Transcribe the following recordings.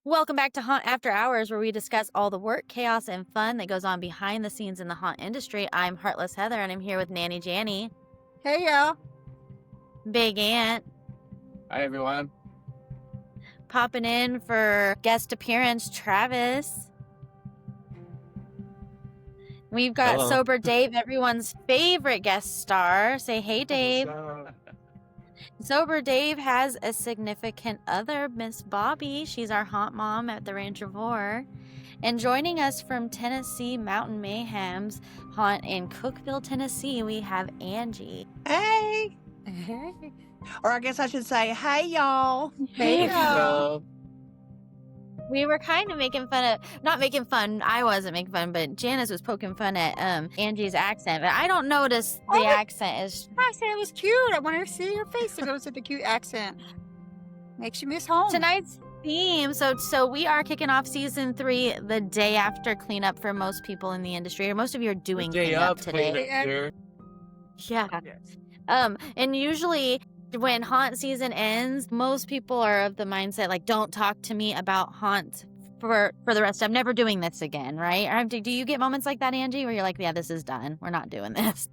Welcome back to Haunt After Hours, where we discuss all the work, chaos, and fun that goes on behind the scenes in the haunt industry. I'm Heartless Heather, and I'm here with Nanny Janny, Hey, y'all. Big Ant, Hi, everyone. popping in for guest appearance, Travis. We've got Hello. Sober Dave, everyone's favorite guest star. Say hey, Dave. Sober Dave has a significant other, Miss Bobby. She's our haunt mom at the Ranch of Horror. And joining us from Tennessee Mountain Mayhem's haunt in Cookeville, Tennessee, we have Angie. Hey. Or I guess I should say, hey, y'all. Hey, Hello. We were kind of making fun of, not making fun, I wasn't making fun, but Janice was poking fun at Angie's accent. But I don't notice the accent is. I said it was cute. I wanted to see your face. It goes with the cute accent. Makes you miss home. Tonight's theme, so we are kicking off season 3 the day after cleanup for most people in the industry. Or most of you are doing Day cleanup up, today. cleanup. Yeah. And usually when haunt season ends, most people are of the mindset like, don't talk to me about haunt for the rest. I'm never doing this again, right? Or do you get moments like that, Angie, where you're like, yeah, this is done. We're not doing this.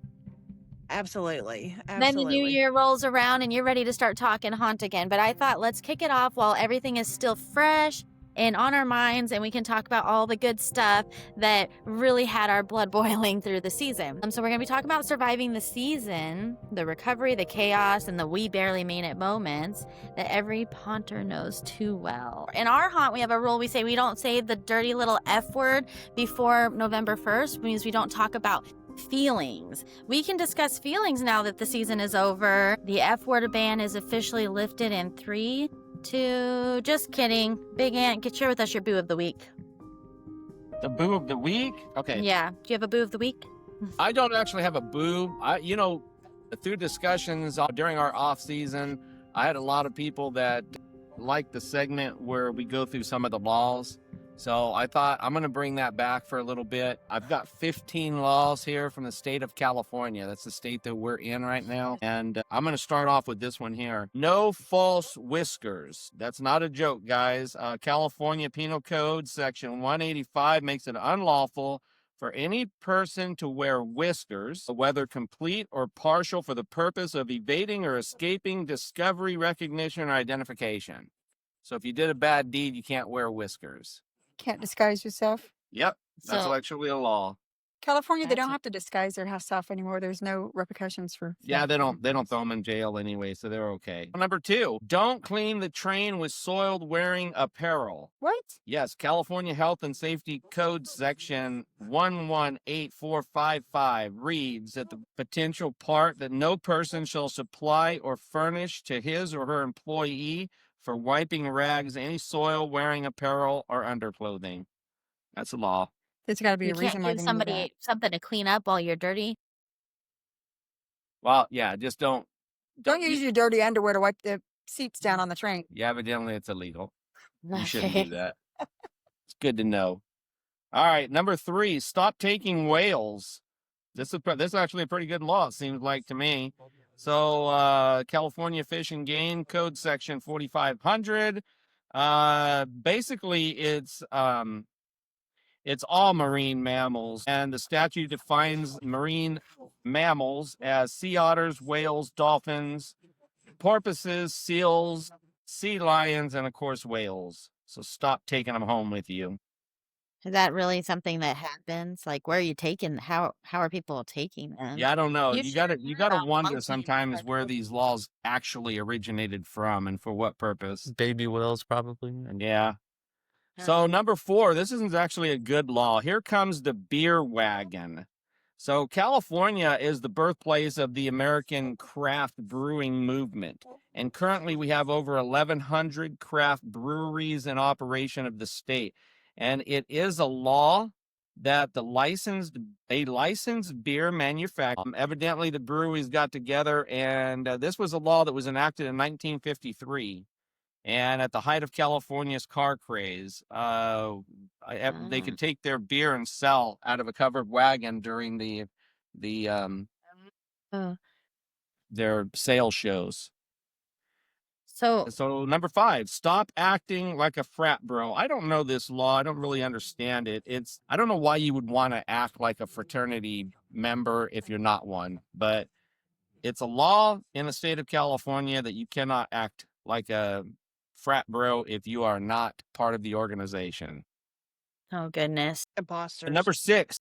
Absolutely. Then the new year rolls around and you're ready to start talking haunt again. But I thought, let's kick it off while everything is still fresh and on our minds, and we can talk about all the good stuff that really had our blood boiling through the season. So we're going to be talking about surviving the season, the recovery, the chaos, and the we barely made it moments that every haunter knows too well. In our haunt, we have a rule. We say we don't say the dirty little F word before November 1st, which means we don't talk about feelings. We can discuss feelings now that the season is over. The F word ban is officially lifted in 3, 2, just kidding. Big Ant, get share with us your boo of the week. The boo of the week? Okay. Yeah. Do you have a boo of the week? I don't actually have a boo. Through discussions during our off season, I had a lot of people that liked the segment where we go through some of the laws. So I thought I'm going to bring that back for a little bit. I've got 15 laws here from the state of California. That's the state that we're in right now. And I'm going to start off with this one here. No false whiskers. That's not a joke, guys. California Penal Code Section 185 makes it unlawful for any person to wear whiskers, whether complete or partial, for the purpose of evading or escaping discovery, recognition, or identification. So if you did a bad deed, you can't wear whiskers. Can't disguise yourself. Yep, that's So- actually a law. California, they That's don't have to disguise their house stuff anymore. There's no repercussions for. Yeah, they don't throw them in jail anyway, so they're okay. Number 2, don't clean the train with soiled wearing apparel. What? Yes, California Health and Safety Code Section 118455 reads that the potential part that no person shall supply or furnish to his or her employee for wiping rags any soil wearing apparel or underclothing. That's a law. There's got to be You a can't reason why give they need somebody something to clean up while you're dirty. Well, yeah, just don't that. Don't use your dirty underwear to wipe the seats down on the train. Yeah, evidently it's illegal. You shouldn't Okay. do that. It's good to know. All right, number 3, stop taking whales. This is actually a pretty good law, it seems like to me. So California Fish and Game Code Section 4500. Basically, it's all marine mammals, and the statute defines marine mammals as sea otters, whales, dolphins, porpoises, seals, sea lions, and of course whales. So stop taking them home with you. Is that really something that happens? Like, where are you taking? How are people taking them? Yeah, I don't know. You You sure gotta hear wonder about monkeys, sometimes but- where these laws actually originated from and for what purpose. Baby whales, probably. Yeah. So number 4, this isn't actually a good law. Here comes the beer wagon. So California is the birthplace of the American craft brewing movement. And currently we have over 1,100 craft breweries in operation of the state. And it is a law that a licensed beer manufacturer, evidently the breweries got together, and this was a law that was enacted in 1953. And at the height of California's car craze, they could take their beer and sell out of a covered wagon during their sale shows. So So number 5, stop acting like a frat bro. I don't know this law. I don't really understand it. I don't know why you would want to act like a fraternity member if you're not one, but it's a law in the state of California that you cannot act like a frat bro if you are not part of the organization. oh goodness. Imposters. And number 6,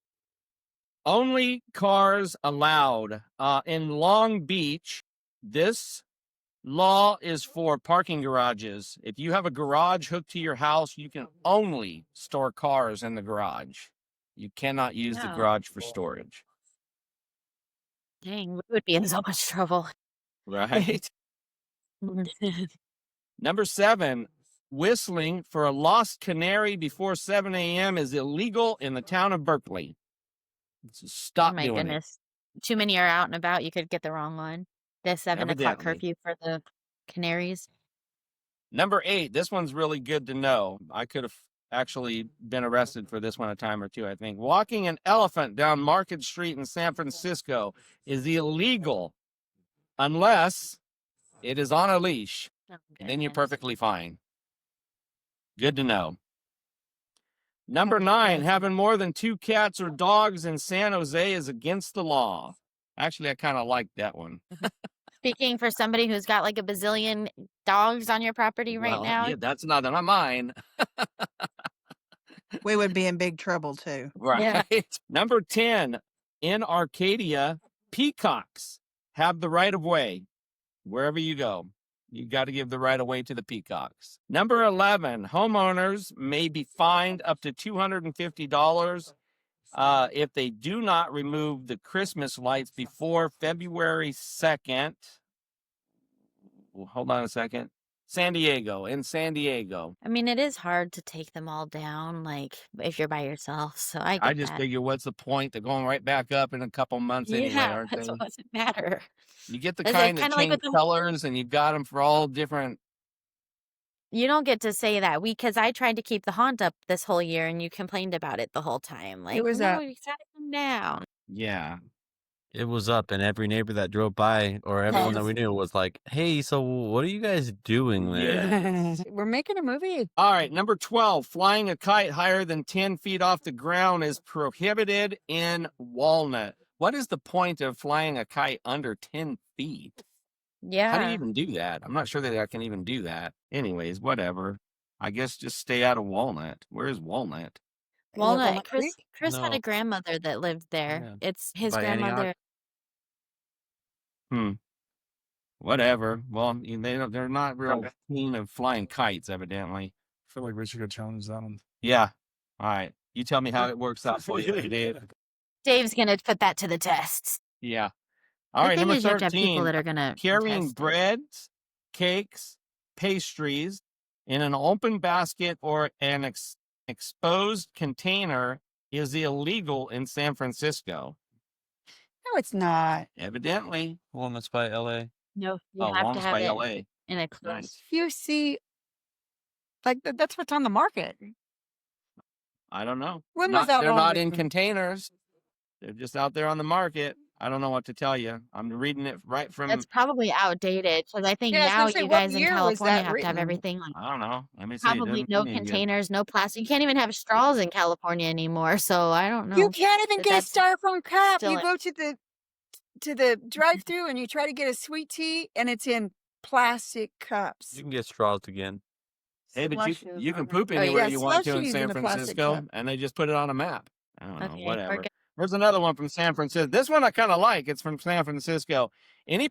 only cars allowed. In Long Beach, this law is for parking garages. If you have a garage hooked to your house, you can only store cars in the garage. You cannot use the No. garage for storage. Dang, we would be in so much trouble. Right? Number 7, whistling for a lost canary before 7 a.m. is illegal in the town of Berkeley. So Oh stop my doing it. goodness. Too many are out and about. You could get the wrong one. The 7 o'clock Evidently. curfew for the canaries. Number 8, this one's really good to know. I could have actually been arrested for this one a time or two, I think. Walking an elephant down Market Street in San Francisco is illegal unless it is on a leash. Oh, Then you're goodness. perfectly fine. Good to know. Number 9, having more than 2 cats or dogs in San Jose is against the law. Actually, I kind of like that one. Speaking for somebody who's got like a bazillion dogs on your property right Well, now. yeah, that's not on mine. We would be in big trouble too. Right. Yeah. Number 10, in Arcadia, peacocks have the right of way wherever you go. You got to give the right of way to the peacocks. Number 11, homeowners may be fined up to $250 if they do not remove the Christmas lights before February 2nd. Well, hold on a second. In San Diego. I mean, it is hard to take them all down, like if you're by yourself. So I get I just that. figure, what's the point? They're going right back up in a couple months anyway, Yeah, aren't that's they? what doesn't matter. You get the Is it kind that kinda like change with the- colors, and you've got them for all different. You don't get to say that. Because I tried to keep the haunt up this whole year and you complained about it the whole time. Like, was no, up. you gotta come down. Yeah. It was up, and every neighbor that drove by or everyone that we knew was like, "Hey, so what are you guys doing there?" Yes. We're making a movie. All right. Number 12, flying a kite higher than 10 feet off the ground is prohibited in Walnut. What is the point of flying a kite under 10 feet? How do you Yeah. even do that? I'm not sure that I can even do that. Anyways, whatever. I guess just stay out of Walnut. Where is Walnut? Walnut. Creek? Chris had No. a grandmother that lived there. Yeah. It's his By Antioch? grandmother. Whatever. Well, they're not real keen of flying kites, evidently. I feel like we should go challenge that one. Yeah. All right. You tell me how it works out for you, Dave. Dave's gonna put that to the test. Yeah. All The right. thing Number is, you have to have people 13, that are gonna carrying test it. breads, cakes, pastries in an open basket or an exposed container is illegal in San Francisco. No, it's not. Evidently. Walnuts by LA. No, you Oh, have to Walnuts have by it LA. in a closed. Nice. You see, like that's what's on the market. I don't know. When was that They're law not in written? containers. They're just out there on the market. I don't know what to tell you. I'm reading it right from. That's probably outdated because I think Yeah, I was now gonna say, you what guys in year was California that have to have written? everything like I don't know. Let me see. probably no containers, no plastic. You can't even have straws in California anymore. So I don't know. You can't even But get a that's styrofoam cup. still You it. go to the drive-through and you try to get a sweet tea, and it's in plastic cups. You can get straws again. Hey, but Slushes you can on poop Oh, yeah. anywhere Yeah, you want to in slushies San in a plastic Francisco, cup. and they just put it on a map. I don't know. Okay, we're Whatever. good. Here's another one from San Francisco. This one I kind of like. It's from San Francisco. A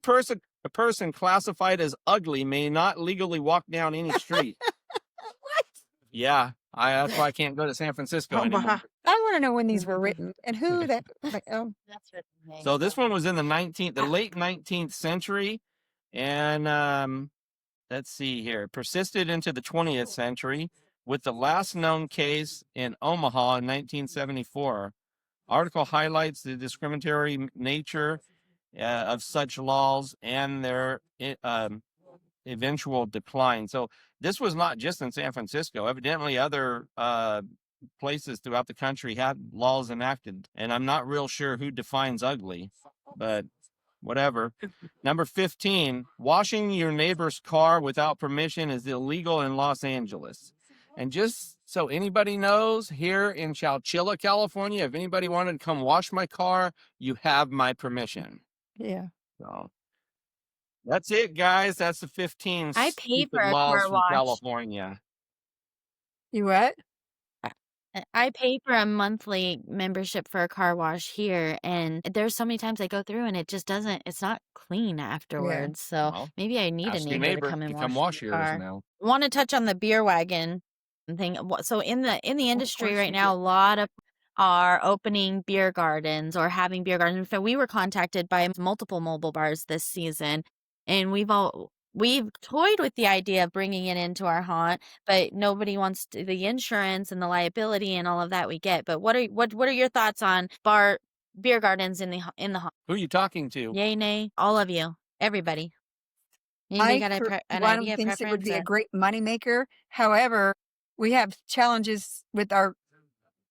person classified as ugly may not legally walk down any street. What? Yeah, that's why I can't go to San Francisco Oh, anymore. my. I want to know when these were written and who that. Like, That's what they make. So this one was in the late 19th century, and let's see here. It persisted into the 20th century with the last known case in Omaha in 1974. Article highlights the discriminatory nature of such laws and their eventual decline. So this was not just in San Francisco. Evidently, other places throughout the country had laws enacted, and I'm not real sure who defines ugly, but whatever. Number 15, washing your neighbor's car without permission is illegal in Los Angeles. And just so anybody knows, here in Chowchilla, California, if anybody wanted to come wash my car, you have my permission. Yeah. So that's it, guys. That's the 15 I pay for stupid a laws car from wash. California. You what? I pay for a monthly membership for a car wash here, and there's so many times I go through and it just doesn't, it's not clean afterwards. So Well, maybe I need a ask your neighbor to neighbor come to and come wash wash my yours car. now. Want to touch on the beer wagon thing. So in the industry course right you now, do. a lot of are opening beer gardens or having beer gardens. So we were contacted by multiple mobile bars this season, and we've toyed with the idea of bringing it into our haunt, but nobody wants the insurance and the liability and all of that we get. But what are your thoughts on beer gardens in the haunt? Who are you talking to? Yay, nay, all of you, everybody. Anybody got an one idea, thinks it would preference? be a Or? great moneymaker. However, we have challenges with our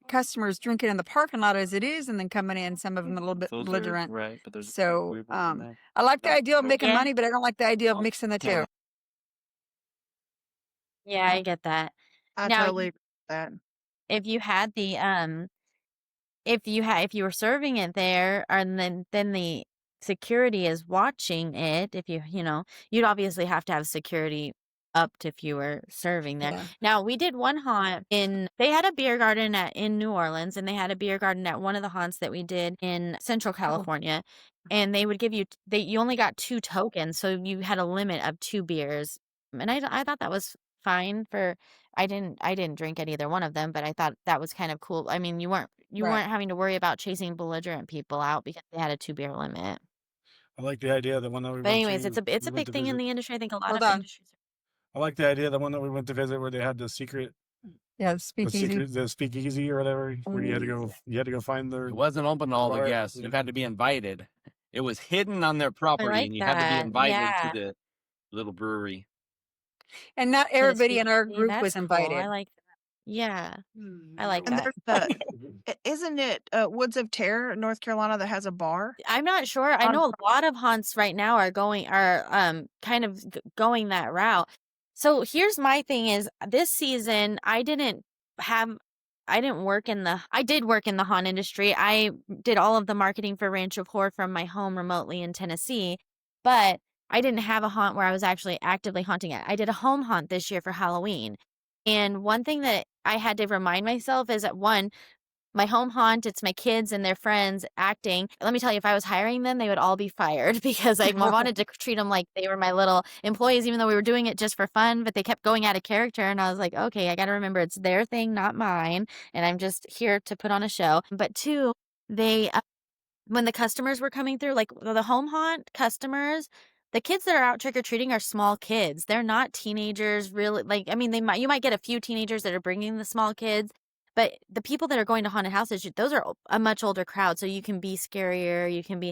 customers drinking in the parking lot as it is, and then coming in, some of them a little bit belligerent. right, but there's So, I like the idea of making Yeah. money, but I don't like the idea of mixing the two. Yeah, I get that. I Now, totally agree with that. if you had the if you were serving it there, and then the security is watching it, if you'd obviously have to have security upped if you were serving there. Yeah. Now, we did one haunt they had a beer garden in New Orleans, and they had a beer garden at one of the haunts that we did in Central California. And they would give you you only got 2 tokens, so you had a limit of 2 beers. And I thought that was fine for I didn't drink at either one of them, but I thought that was kind of cool. I mean, you weren't Right. having to worry about chasing belligerent people out because they had a 2 beer limit. I like the idea that one that we But went anyways, to. it's a we went big to thing in visit. the industry. I think a lot Hold of on. industries. I like the idea that one that we went to visit where they had the secret, Yeah, speakeasy. the speakeasy or whatever, where you had to go find their. It wasn't open to all the bar. guests. You had to be invited. It was hidden on their property, like and you had to be that. invited Yeah. to the little brewery. And not To the everybody in our speakeasy. group That's was cool. invited. I like that. Yeah, I like And that. there's isn't it Woods of Terror, North Carolina, that has a bar? I'm not sure. I know a lot of haunts right now are kind of going that route. So here's my thing is this season I did work in the haunt industry. I did all of the marketing for Ranch of Horror from my home remotely in Tennessee, but I didn't have a haunt where I was actually actively haunting it. I did a home haunt this year for Halloween. And one thing that I had to remind myself is that my home haunt, it's my kids and their friends acting. Let me tell you, if I was hiring them, they would all be fired because I wanted to treat them like they were my little employees, even though we were doing it just for fun, but they kept going out of character. And I was like, okay, I got to remember it's their thing, not mine. And I'm just here to put on a show. But 2, they, when the customers were coming through, like the home haunt customers, the kids that are out trick-or-treating are small kids. They're not teenagers, really. Like, I mean, you might get a few teenagers that are bringing the small kids, but the people that are going to haunted houses, those are a much older crowd. So you can be scarier. You can be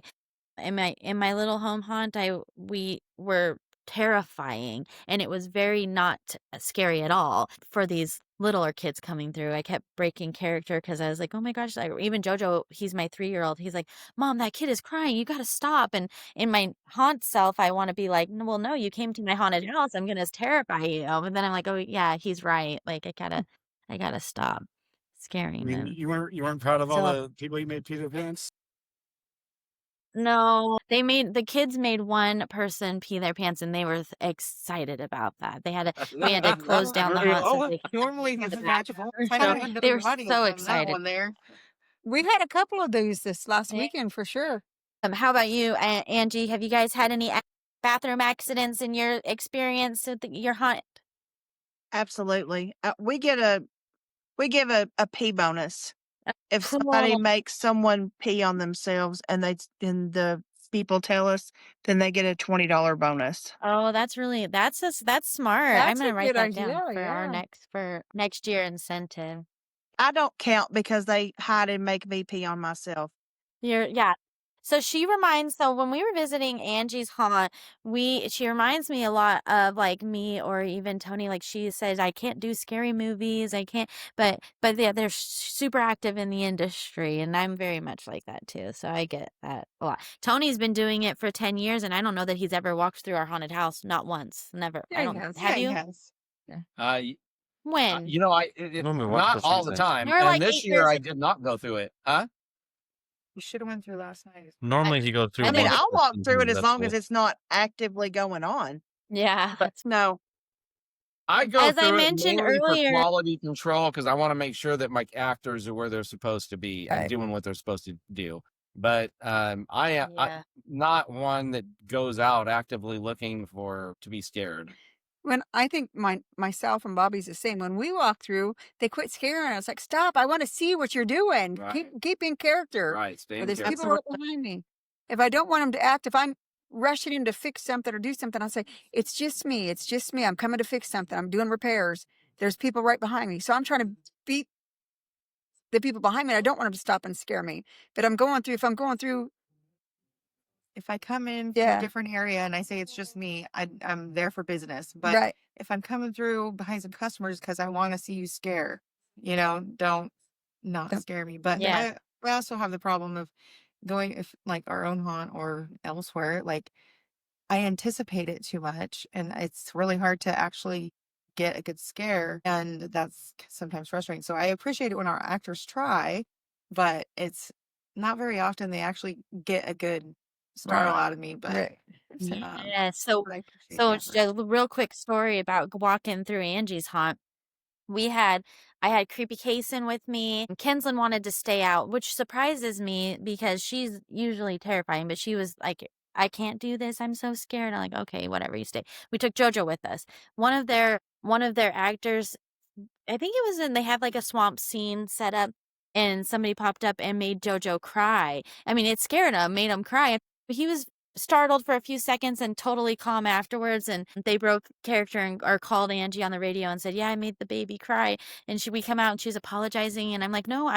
in my little home haunt. We were terrifying, and it was very not scary at all for these littler kids coming through. I kept breaking character because I was like, oh my gosh, even Jojo, he's my 3-year-old. He's like, Mom, that kid is crying. You got to stop. And in my haunt self, I want to be like, well, no, you came to my haunted house. I'm going to terrify you. But then I'm like, oh yeah, he's right. Like I gotta stop I scaring mean, them. you weren't proud of all So the people you made Peter Pants. no, the kids made one person pee their pants, and they were excited about that. We had to close down the haunt so they could Normally go to it's the magical. bathroom. So they were so excited. There. We've had a couple of those this last Yeah. weekend for sure. How about you, Angie? Have you guys had any bathroom accidents in your experience with your haunt? Absolutely. We give a pee bonus if somebody Cool. makes someone pee on themselves, and the people tell us, then they get a $20 bonus. Oh, that's smart. That's I'm a gonna write good that down idea. for next year incentive. I don't count because they hide and make me pee on myself. Yeah. So when we were visiting Angie's haunt, she reminds me a lot of like me or even Tony. Like she says, I can't do scary movies. I can't, but yeah, they're super active in the industry, and I'm very much like that too. So I get that a lot. Tony's been doing it for 10 years, and I don't know that he's ever walked through our haunted house. Not once, never. Yeah, I he don't. has. Have Yeah, he you? has. When? You know, Normally watch not the all the season. time. You're like And this 8 year years. I did not go through it. Huh? You should have went through last night. Normally he goes through. I I mean, think once I'll a walk through season, it as that's long all. as it's not actively going on. Yeah. But no, I go As I through it mentioned mainly for earlier, quality control because I want to make sure that my actors are where they're supposed to be and Right. doing what they're supposed to do. But I yeah. not one that goes out actively looking to be scared. When I think myself and Bobby's the same. When we walk through, they quit scaring us. Like, stop! I want to see what you're doing. Right. Keep in character. Right. Stay Or in there's character. people right behind me. If I don't want them to act, if I'm rushing in to fix something or do something, I'll say, "It's just me. It's just me. I'm coming to fix something. I'm doing repairs. There's people right behind me." So I'm trying to beat the people behind me. I don't want them to stop and scare me. But if I'm going through, if I come in from Yeah. a different area and I say it's just me, I'm there for business. But right? if I'm coming through behind some customers because I want to see you scare, don't not Don't- scare me. But Yeah. I also have the problem of going if like our own haunt or elsewhere, like I anticipate it too much and it's really hard to actually get a good scare. And that's sometimes frustrating. So I appreciate it when our actors try, but it's not very often they actually get a good startle out of me. But Right. Yeah. So I appreciate the So effort. just a real quick story about walking through Angie's haunt. I had Creepy Kason with me. And Kinslin wanted to stay out, which surprises me because she's usually terrifying, but she was like, I can't do this. I'm so scared. I'm like, okay, whatever, you stay. We took JoJo with us. One of their actors, I think it was they had like a swamp scene set up and somebody popped up and made JoJo cry. I mean, it scared him, made him cry. But he was startled for a few seconds and totally calm afterwards. And they broke character or called Angie on the radio and said, yeah, I made the baby cry. And we come out and she's apologizing. And I'm like, no,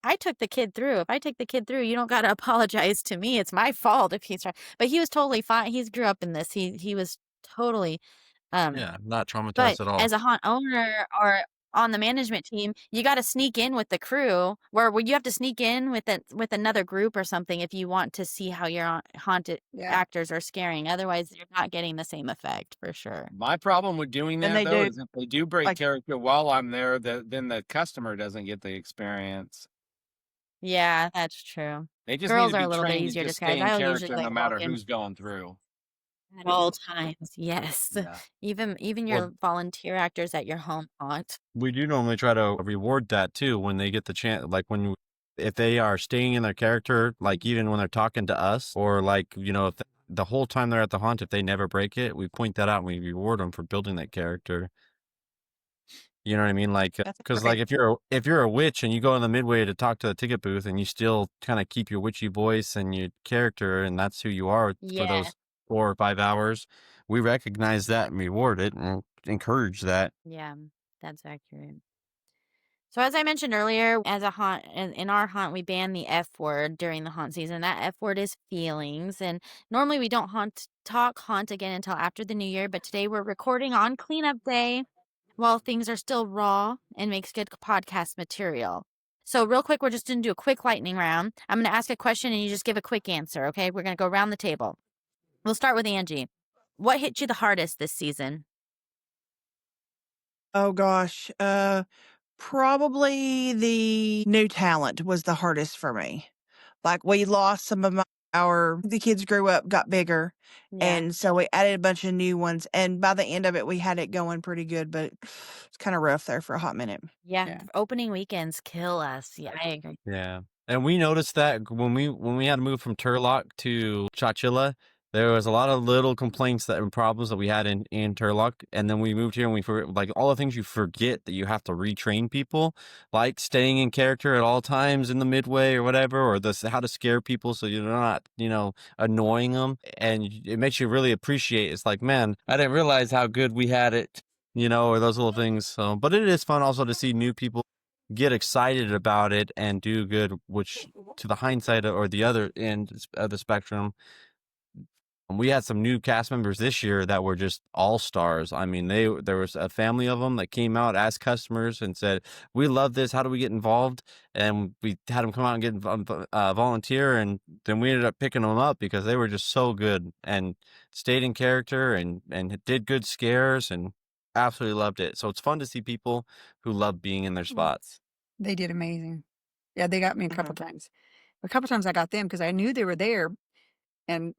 I took the kid through. If I take the kid through, you don't got to apologize to me. It's my fault if he's trying. But he was totally fine. He grew up in this. He was totally, Yeah, not but traumatized at all. as a haunt owner or on the management team, you got to sneak in with the crew where you have to sneak in with another group or something if you want to see how your haunted Yeah. actors are scaring. Otherwise, you're not getting the same effect for sure. My problem with doing And that they though do, is if they do break like- character while I'm there, then the customer doesn't get the experience. Yeah, that's true. They just Girls need are to a be little bit trained to easier just disguised. stay in I'll usually character no like matter walk in who's going through. at all times. Yes. Yeah. Even Well- your volunteer actors at your home haunt. We do normally try to reward that too when they get the chance, like if they are staying in their character, like even when they're talking to us, or like if the whole time they're at the haunt, if they never break it, we point that out and we reward them for building that character. You know what I mean? Like, That's because great. like if you're a witch and you go in the midway to talk to the ticket booth and you still kind of keep your witchy voice and your character and that's who you are for Yeah. those 4 or 5 hours, we recognize that and reward it and encourage that. Yeah, that's accurate. So as I mentioned earlier, as a haunt, in our haunt, we ban the F word during the haunt season. That F word is feelings. And normally we don't talk haunt again until after the new year. But today we're recording on cleanup day while things are still raw and makes good podcast material. So real quick, we're just going to do a quick lightning round. I'm going to ask a question and you just give a quick answer. Okay. We're going to go around the table. We'll start with Angie. What hit you the hardest this season? Oh gosh. Probably the new talent was the hardest for me. Like we lost some of the kids grew up, got bigger, and so we added a bunch of new ones. And by the end of it, we had it going pretty good, but it's kind of rough there for a hot minute. Yeah. Opening weekends kill us. Yeah, I agree. Yeah. And we noticed that when we had to move from Turlock to Chowchilla, there was a lot of little complaints and problems that we had in Turlock. And then we moved here and we forget, like all the things you forget that you have to retrain people, like staying in character at all times in the midway or whatever, or how to scare people so you're not, annoying them. And it makes you really appreciate. It's like, man, I didn't realize how good we had it, or those little things. So, but it is fun also to see new people get excited about it and do good, which to the hindsight or the other end of the spectrum, we had some new cast members this year that were just all stars. I mean, there was a family of them that came out as customers and said, "We love this. How do we get involved?" And we had them come out and get volunteer, and then we ended up picking them up because they were just so good and stayed in character and did good scares and absolutely loved it. So it's fun to see people who love being in their spots. They did amazing. Yeah, they got me a couple times. A couple times I got them because I knew they were there, and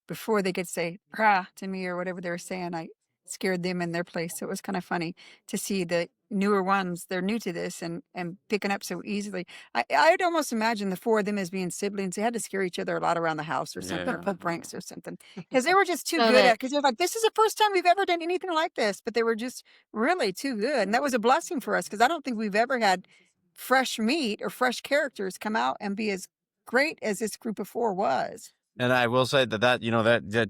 before they could say "rah" to me or whatever they were saying, I scared them in their place. So it was kind of funny to see the newer ones. They're new to this and picking up so easily. I'd almost imagine the four of them as being siblings. They had to scare each other a lot around the house or something, or pull pranks or something, because they were just too So good at. that Because they're like, this is the first time we've ever done anything like this, but they were just really too good, and that was a blessing for us because I don't think we've ever had fresh meat or fresh characters come out and be as great as this group of four was. And I will say that that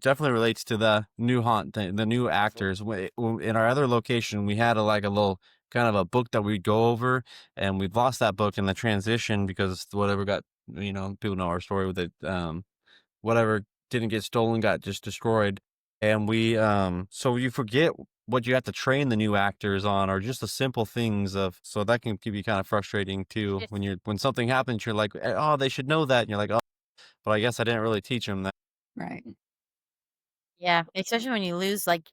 definitely relates to the new haunt, the new actors. In our other location, we had a little kind of a book that we'd go over, and we've lost that book in the transition because whatever got, people know our story with it. Whatever didn't get stolen got just destroyed, and so you forget what you have to train the new actors on, or just the simple things so that can be kind of frustrating too. When something happens, you're like, oh, they should know that, and you're like, oh. But I guess I didn't really teach them that. Right. Yeah, especially when you lose like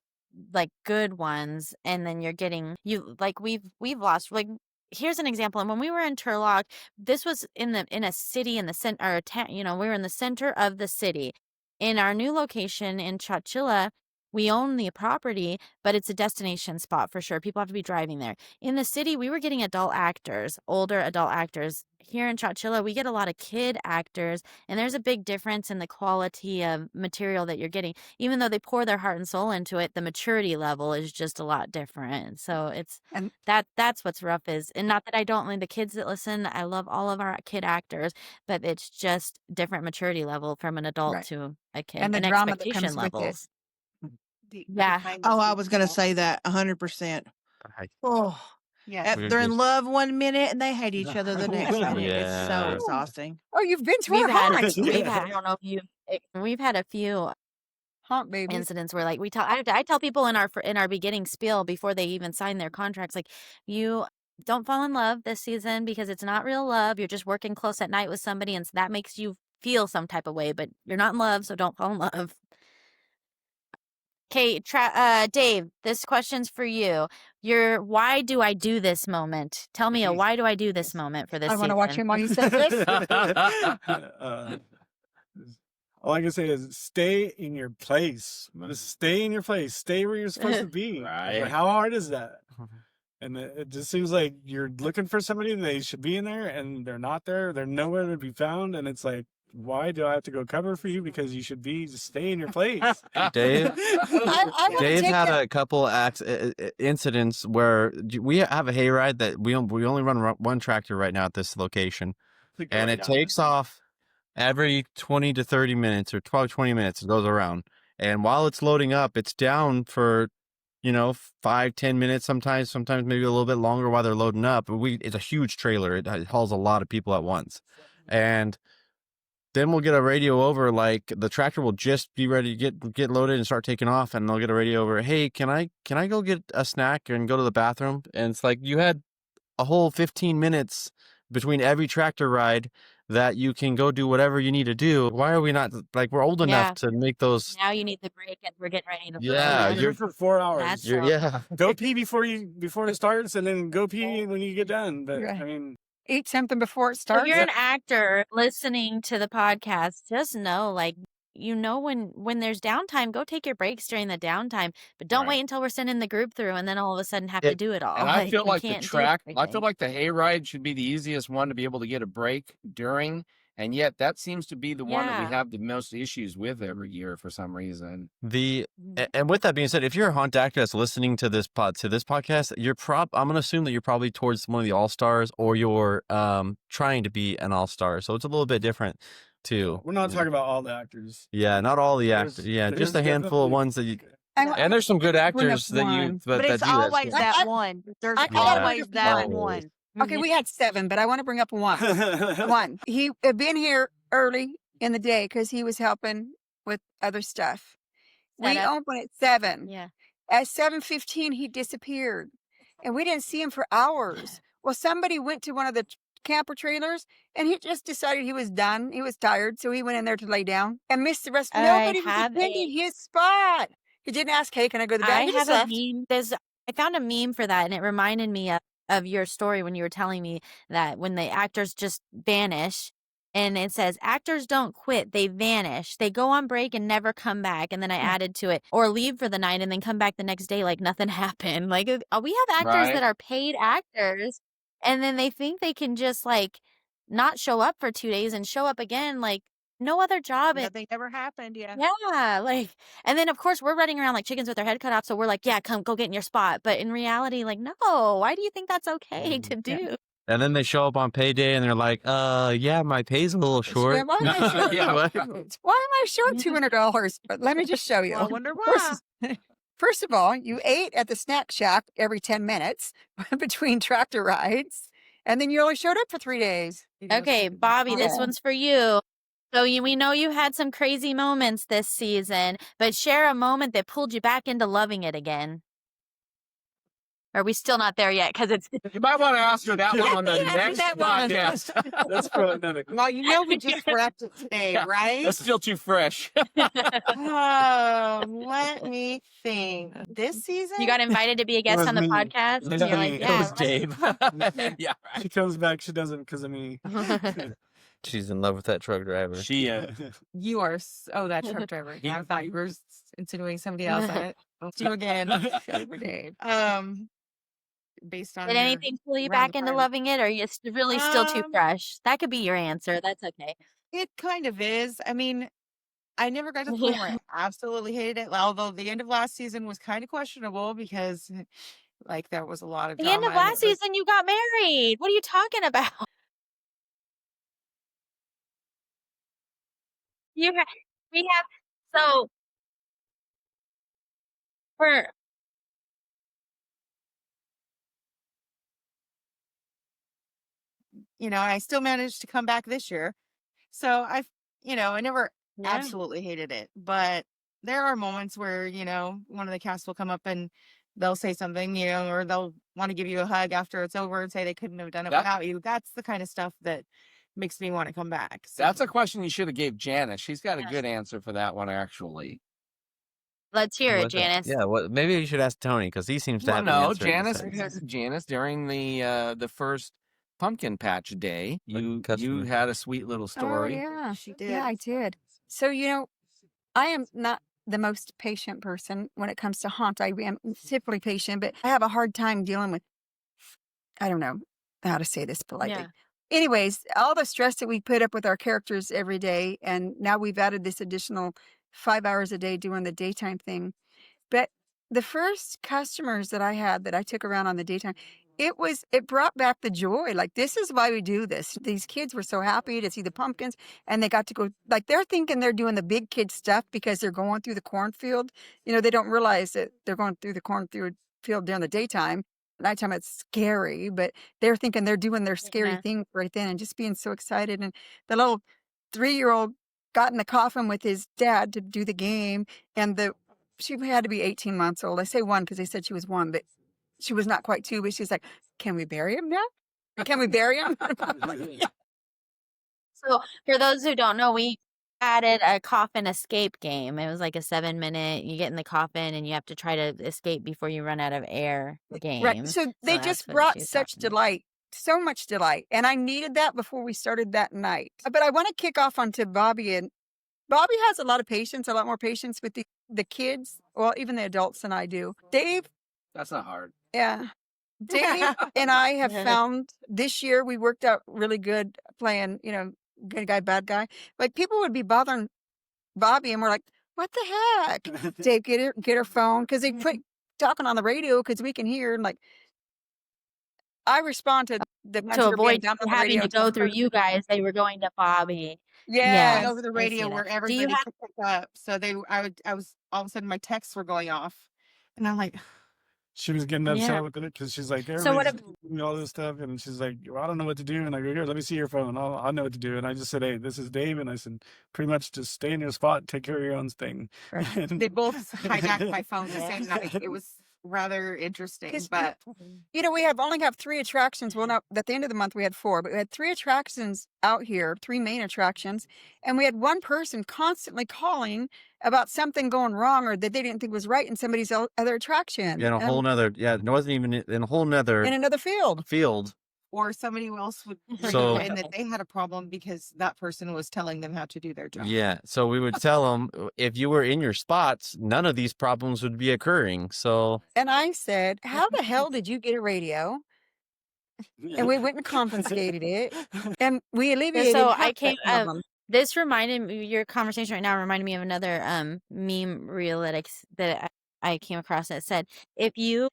good ones, and then you're getting we've lost here's an example. And when we were in Turlock, this was in a city in the center or a town. We were in the center of the city. In our new location in Chowchilla, we own the property, but it's a destination spot for sure. People have to be driving there. In the city, we were getting older adult actors. Here in Chowchilla, we get a lot of kid actors, and there's a big difference in the quality of material that you're getting. Even though they pour their heart and soul into it, the maturity level is just a lot different. So it's And that's what's rough is, and not that I don't like the kids that listen. I love all of our kid actors, but it's just different maturity level from an adult right. to a kid, And the and drama that expectation comes with it. levels. The Yeah. behind Oh, the I scenes was gonna stuff. say that 100%. Oh, Yes. We're they're in just- love one minute and they hate each other the next minute. It's so Yeah. exhausting. Oh, you've been to We've our had haunt. I don't know if we've had a few Haunt babies. incidents where I tell people in our beginning spiel before they even sign their contracts, like, you don't fall in love this season because it's not real love. You're just working close at night with somebody, and so that makes you feel some type of way, but you're not in love, so don't fall in love. Okay, Dave, this question's for you. Your why do I do this moment? Tell me a why do I do this moment for this I want to watch season. him while he says this. All I can say is stay in your place. Just stay in your place. Stay where you're supposed to be. Right. Like, how hard is that? And it just seems like you're looking for somebody and they should be in there and they're not there. They're nowhere to be found. And it's like, why do I have to go cover for you? Because you should just stay in your place. Dave, I want to Dave take had that. a couple incidents where we have a hayride that we only run one tractor right now at this location, and it takes off every 20 to 30 minutes or 20 minutes. It goes around, and while it's loading up, it's down for 5-10 minutes, sometimes maybe a little bit longer while they're loading up. It's a huge trailer. It hauls a lot of people at once, and then we'll get a radio over, like the tractor will just be ready to get loaded and start taking off, and they'll get a radio over, hey, can I go get a snack and go to the bathroom? And it's like, you had a whole 15 minutes between every tractor ride that you can go do whatever you need to do. Why are we not, like, we're old enough to make those? Now you need the break, and we're getting ready to Yeah, You're for 4 hours. That's Go pee before it starts, and then go pee when you get done. But Right. I mean, Eat something before it So starts. if you're an actor listening to the podcast, just know, when there's downtime, go take your breaks during the downtime, but don't Right. wait until we're sending the group through and then all of a sudden have to do it all. And I feel we like the can't do I feel everything. like the hayride should be the easiest one to be able to get a break during, and yet that seems to be the one that we Yeah. have the most issues with every year for some reason. And with that being said, if you're a haunt actor that's listening to this podcast, I'm gonna assume that you're probably towards one of the all-stars, or you're trying to be an all-star. So it's a little bit different too. we're not talking about all the actors. Yeah, not all the There's- actors. Yeah, there's just a handful of definitely- ones that you. I- And there's some good Bring up actors that you one. that But it's do that always shit. that I- one. There's I gotta always bring up that one. one. Okay, we had 7, but I want to bring up one. One. He had been here early in the day because he was helping with other stuff. We Setup. opened at 7. Yeah. At 7:15, he disappeared, and we didn't see him for hours. Well, somebody went to one of the camper trailers, and he just decided he was done. He was tired, so he went in there to lay down and missed the rest. I Nobody was have attending a his spot. He didn't ask, "Hey, can I go to the I bathroom?" He have just a left. meme. I found a meme for that, and it reminded me of your story when you were telling me that when the actors just vanish, and it says actors don't quit, they vanish. They go on break and never come back. And then I added to it, or leave for the night and then come back the next day like nothing happened. Like we have actors that Right. are paid actors, and then they think they can just like not show up for 2 days and show up again like no other job. Nothing ever happened. Yeah. Yeah, like, and then of course we're running around like chickens with our head cut off. So we're like, yeah, come go get in your spot. But in reality, like, no, why do you think that's okay to Yeah. do? And then they show up on payday and they're like, yeah, my pay's a little Yeah, short. why am I short? Yeah. What? Why am I short $200? But let me just show you. Well, I wonder First, why. first of all, you ate at the snack shack every 10 minutes between tractor rides, and then you only showed up for 3 days. Okay, Bobby, this Yeah. one's for you. So we know you had some crazy moments this season, but share a moment that pulled you back into loving it again. Are we still not there yet? Because it's You might want to ask her that one on the Yeah, next that one. podcast. That's probably another. Well, we just wrapped it today, Yeah, right? That's still too fresh. Let me think. This season? you got invited to be a guest was on the me. podcast. It And was you're me. like, It yeah, was Dave. Yeah, She right. comes back. She doesn't because of me. She's in love with that truck driver. She You are that truck driver. He- I thought you were insinuating somebody else on it. It's you again. Dave. Based on Did your anything pull you round back into fire. loving it, or are you really still too Um, fresh? That could be your answer. That's okay. It kind of is. I mean, I never got to the point where I absolutely hated it. Although the end of last season was kind of questionable because, like, there was a lot of The end drama. of and last it was- season, you got married. What are you talking about? You ha- we have so for I still managed to come back this year. So I never yeah. absolutely hated it, but there are moments where, one of the cast will come up and they'll say something, or they'll want to give you a hug after it's over and say they couldn't have done it That- without you. That's the kind of stuff that makes me want to come back. So That's a question you should have gave Janice. She's got a Yes. good answer for that one, actually. Let's hear it, What's that? Janice. Yeah, maybe you should ask Tony because he seems to Well, have the no, answer. Janice, during the first pumpkin patch day, you customer. had a sweet little story. Oh, yeah. she did. Yeah, I did. So, I am not the most patient person when it comes to haunt. I am typically patient, but I have a hard time dealing with, I don't know how to say this politely. Yeah. Anyways, all the stress that we put up with our characters every day, and now we've added this additional 5 hours a day doing the daytime thing. But the first customers that I had that I took around on the daytime, it brought back the joy. Like, this is why we do this. These kids were so happy to see the pumpkins, and they got to go, like, they're thinking they're doing the big kid stuff because they're going through the cornfield. They don't realize that they're going through the cornfield during the daytime. Nighttime, it's scary, but they're thinking they're doing their scary Yeah. thing right then and just being so excited. And the little 3-year-old got in the coffin with his dad to do the game, and she had to be 18 months old. I say 1 because they said she was 1, but she was not quite 2. But she's like, "Can we bury him now? Can we bury him?" I'm like, "Yeah." So for those who don't know, we added a coffin escape game. It was like a 7-minute. You get in the coffin and you have to try to escape before you run out of air game. Right. So they that's just what brought she was such talking about. delight, so much delight, and I needed that before we started that night. But I want to kick off onto Bobby, and Bobby has a lot of patience, a lot more patience with the kids, well, even the adults than I do. Dave, That's not hard. yeah. Dave and I have found this year we worked out really good playing, good guy, bad guy. Like, people would be bothering Bobby, and we're like, "What the heck?" Dave, get her phone, because they put talking on the radio because we can hear. And like, I respond to the ones To who are being avoid done on the having radio. to go through you guys, they were going to Bobby. Yes. Went over the I see radio that. where Do you everybody have could pick up. So I was all of a sudden my texts were going off, and I'm like, she was getting Yeah. upset with it because she's like, So what everybody's giving me all this stuff, and she's like, well, I don't know what to do. And I go, here, let me see your phone. I'll know what to do. And I just said, hey, this is Dave, and I said, pretty much just stay in your spot, and take care of your own thing. Right. And- They both hijacked my phone the Yeah. same night. It was rather interesting, 'Cause, but you know, we only have 3 attractions. Well, not at the end of the month we had 4, but we had 3 attractions out here, 3 main attractions, and we had one person constantly calling about something going wrong or that they didn't think was right in somebody's other attraction. In a whole nother, yeah, it wasn't even in a whole nother in another field. field. or somebody else would bring So- in that they had a problem because that person was telling them how to do their job. Yeah. So we would tell them if you were in your spots, none of these problems would be occurring. So And I said, "How the hell did you get a radio?" And we went and confiscated it, and we alleviated So half I that came problem. this reminded me, your conversation right now reminded me of another meme reel that I came across that said, if you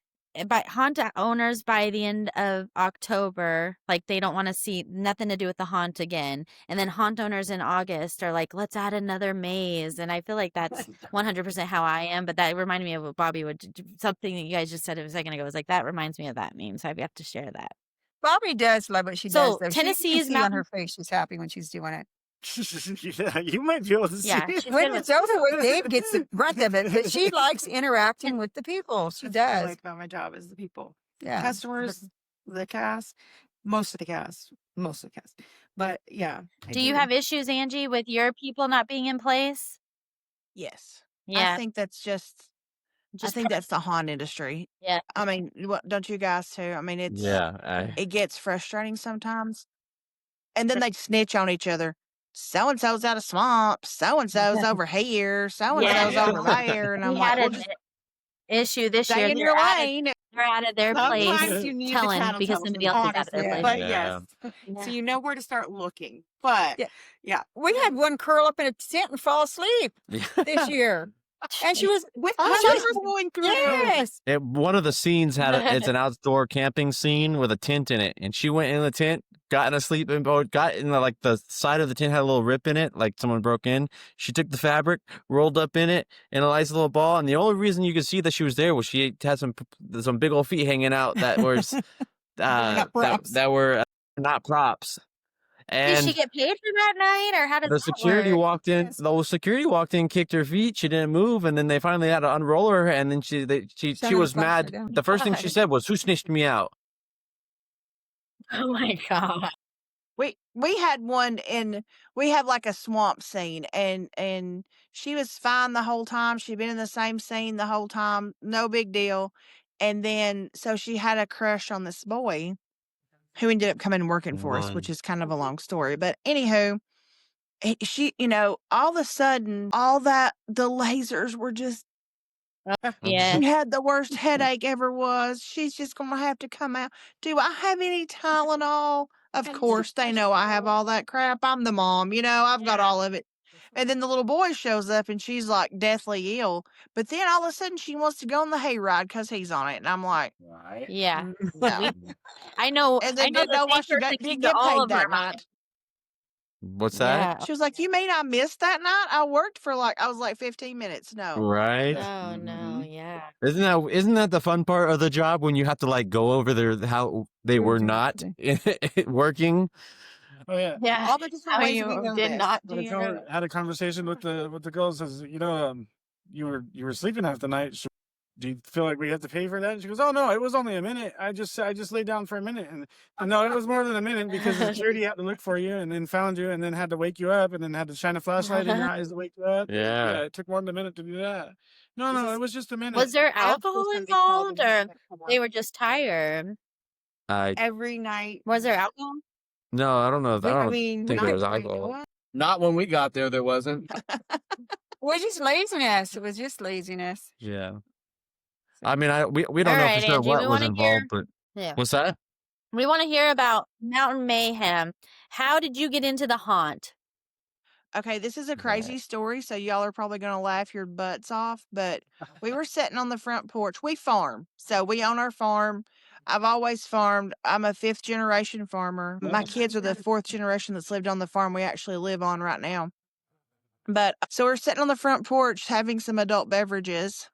by haunt owners by the end of October, like they don't want to see nothing to do with the haunt again. And then haunt owners in August are like, let's add another maze. And I feel like that's 100% how I am. But that reminded me of what Bobby something that you guys just said a second ago. It was like, that reminds me of that meme. So I have to share that. Bobby does love what she So, does, though. Tennessee's you can see on Mountain- her face she's happy when she's doing it. Yeah, you might be able to see. Yeah, it. she's When good it's with- over with, Dave gets the brunt of it, but she likes interacting with the people. She That's what I does. like about my job is the people. Yeah. Customers, the cast, most of the cast. But yeah. I Do you have issues, Angie, with your people not being in place? Yes. Yeah. I think that's just I just think that's the haunt industry. Yeah. I mean, what don't you guys too? I mean, it's yeah, it gets frustrating sometimes. And then they snitch on each other. So and so's out of swamp. So and so's over here. So and so's Yeah. over there. And I'm We like, had well, an just issue this year. stay in your lane. They're out of their Sometimes place you need the telling tattletales, because somebody else is out of their honestly, place. But Yeah. yes. So you know where to start looking. But Yeah. We had one curl up in a tent and fall asleep this year. And she was With Oh, others she was- going through. yes. One of the scenes it's an outdoor camping scene with a tent in it, and she went in the tent, got in a sleeping boat, got in like the side of the tent had a little rip in it, like someone broke in. She took the fabric, rolled up in it, in a nice little ball, and the only reason you could see that she was there was she had some big old feet hanging out that was props. that were not props. Did she And get paid for that night, or how does the that security work? walked in. Yes. The security walked in, kicked her feet. She didn't move, and then they finally had to unroll her. And then she Shut her was the flashlight mad. down. The first thing she God. said was, "Who snitched me out?" Oh my god! We had one we have like a swamp scene and she was fine the whole time. She'd been in the same scene the whole time, no big deal. And then so she had a crush on this boy who ended up coming and working for us, which One. is kind of a long story. But anywho, she, all of a sudden, all that the lasers were just Yeah. she had the worst headache ever was. She's just gonna have to come out. Do I have any Tylenol? Of course they know I have all that crap. I'm the mom, I've got all of it. And then the little boy shows up and she's like deathly ill. But then all of a sudden she wants to go on the hayride because he's on it. And I'm like, Yeah. no. I know. And I then know didn't know the why same she person didn't came get to all paid of that our night. What's that? Yeah. She was like, you mean I missed that night? I worked for I was like 15 minutes. No. Right? Oh no. Yeah. Isn't that the fun part of the job when you have to like go over how they were not working? Oh yeah. Yeah. all the different How ways you we know did this. not Had do a, your had a conversation with the girls. Says, you were sleeping half the night. Do you feel like we have to pay for that? And she goes, oh no, it was only a minute. I just laid down for a minute, and no, it was more than a minute because the security had to look for you and then found you and then had to wake you up and then had to shine a flashlight in your eyes to wake you up. Yeah. It took more than a minute to do that. No, it was just a minute. Was there I also alcohol send me calls involved, and or things that come they up. were just tired? Every night? Was there alcohol? No, I don't know. I I don't mean, think not there was that we know alcohol. of. Not when we got there, there wasn't. Well, just laziness. It was just laziness. Yeah. I mean, we don't All know right, for sure Angie, what we was wanna hear- involved, but Yeah. what's that? We want to hear about Mountain Mayhem. How did you get into the haunt? Okay, this is a crazy story, so y'all are probably going to laugh your butts off, but we were sitting on the front porch. We farm, so we own our farm. I've always farmed. I'm a 5th generation farmer. My kids are the 4th generation that's lived on the farm we actually live on right now. But so we're sitting on the front porch having some adult beverages,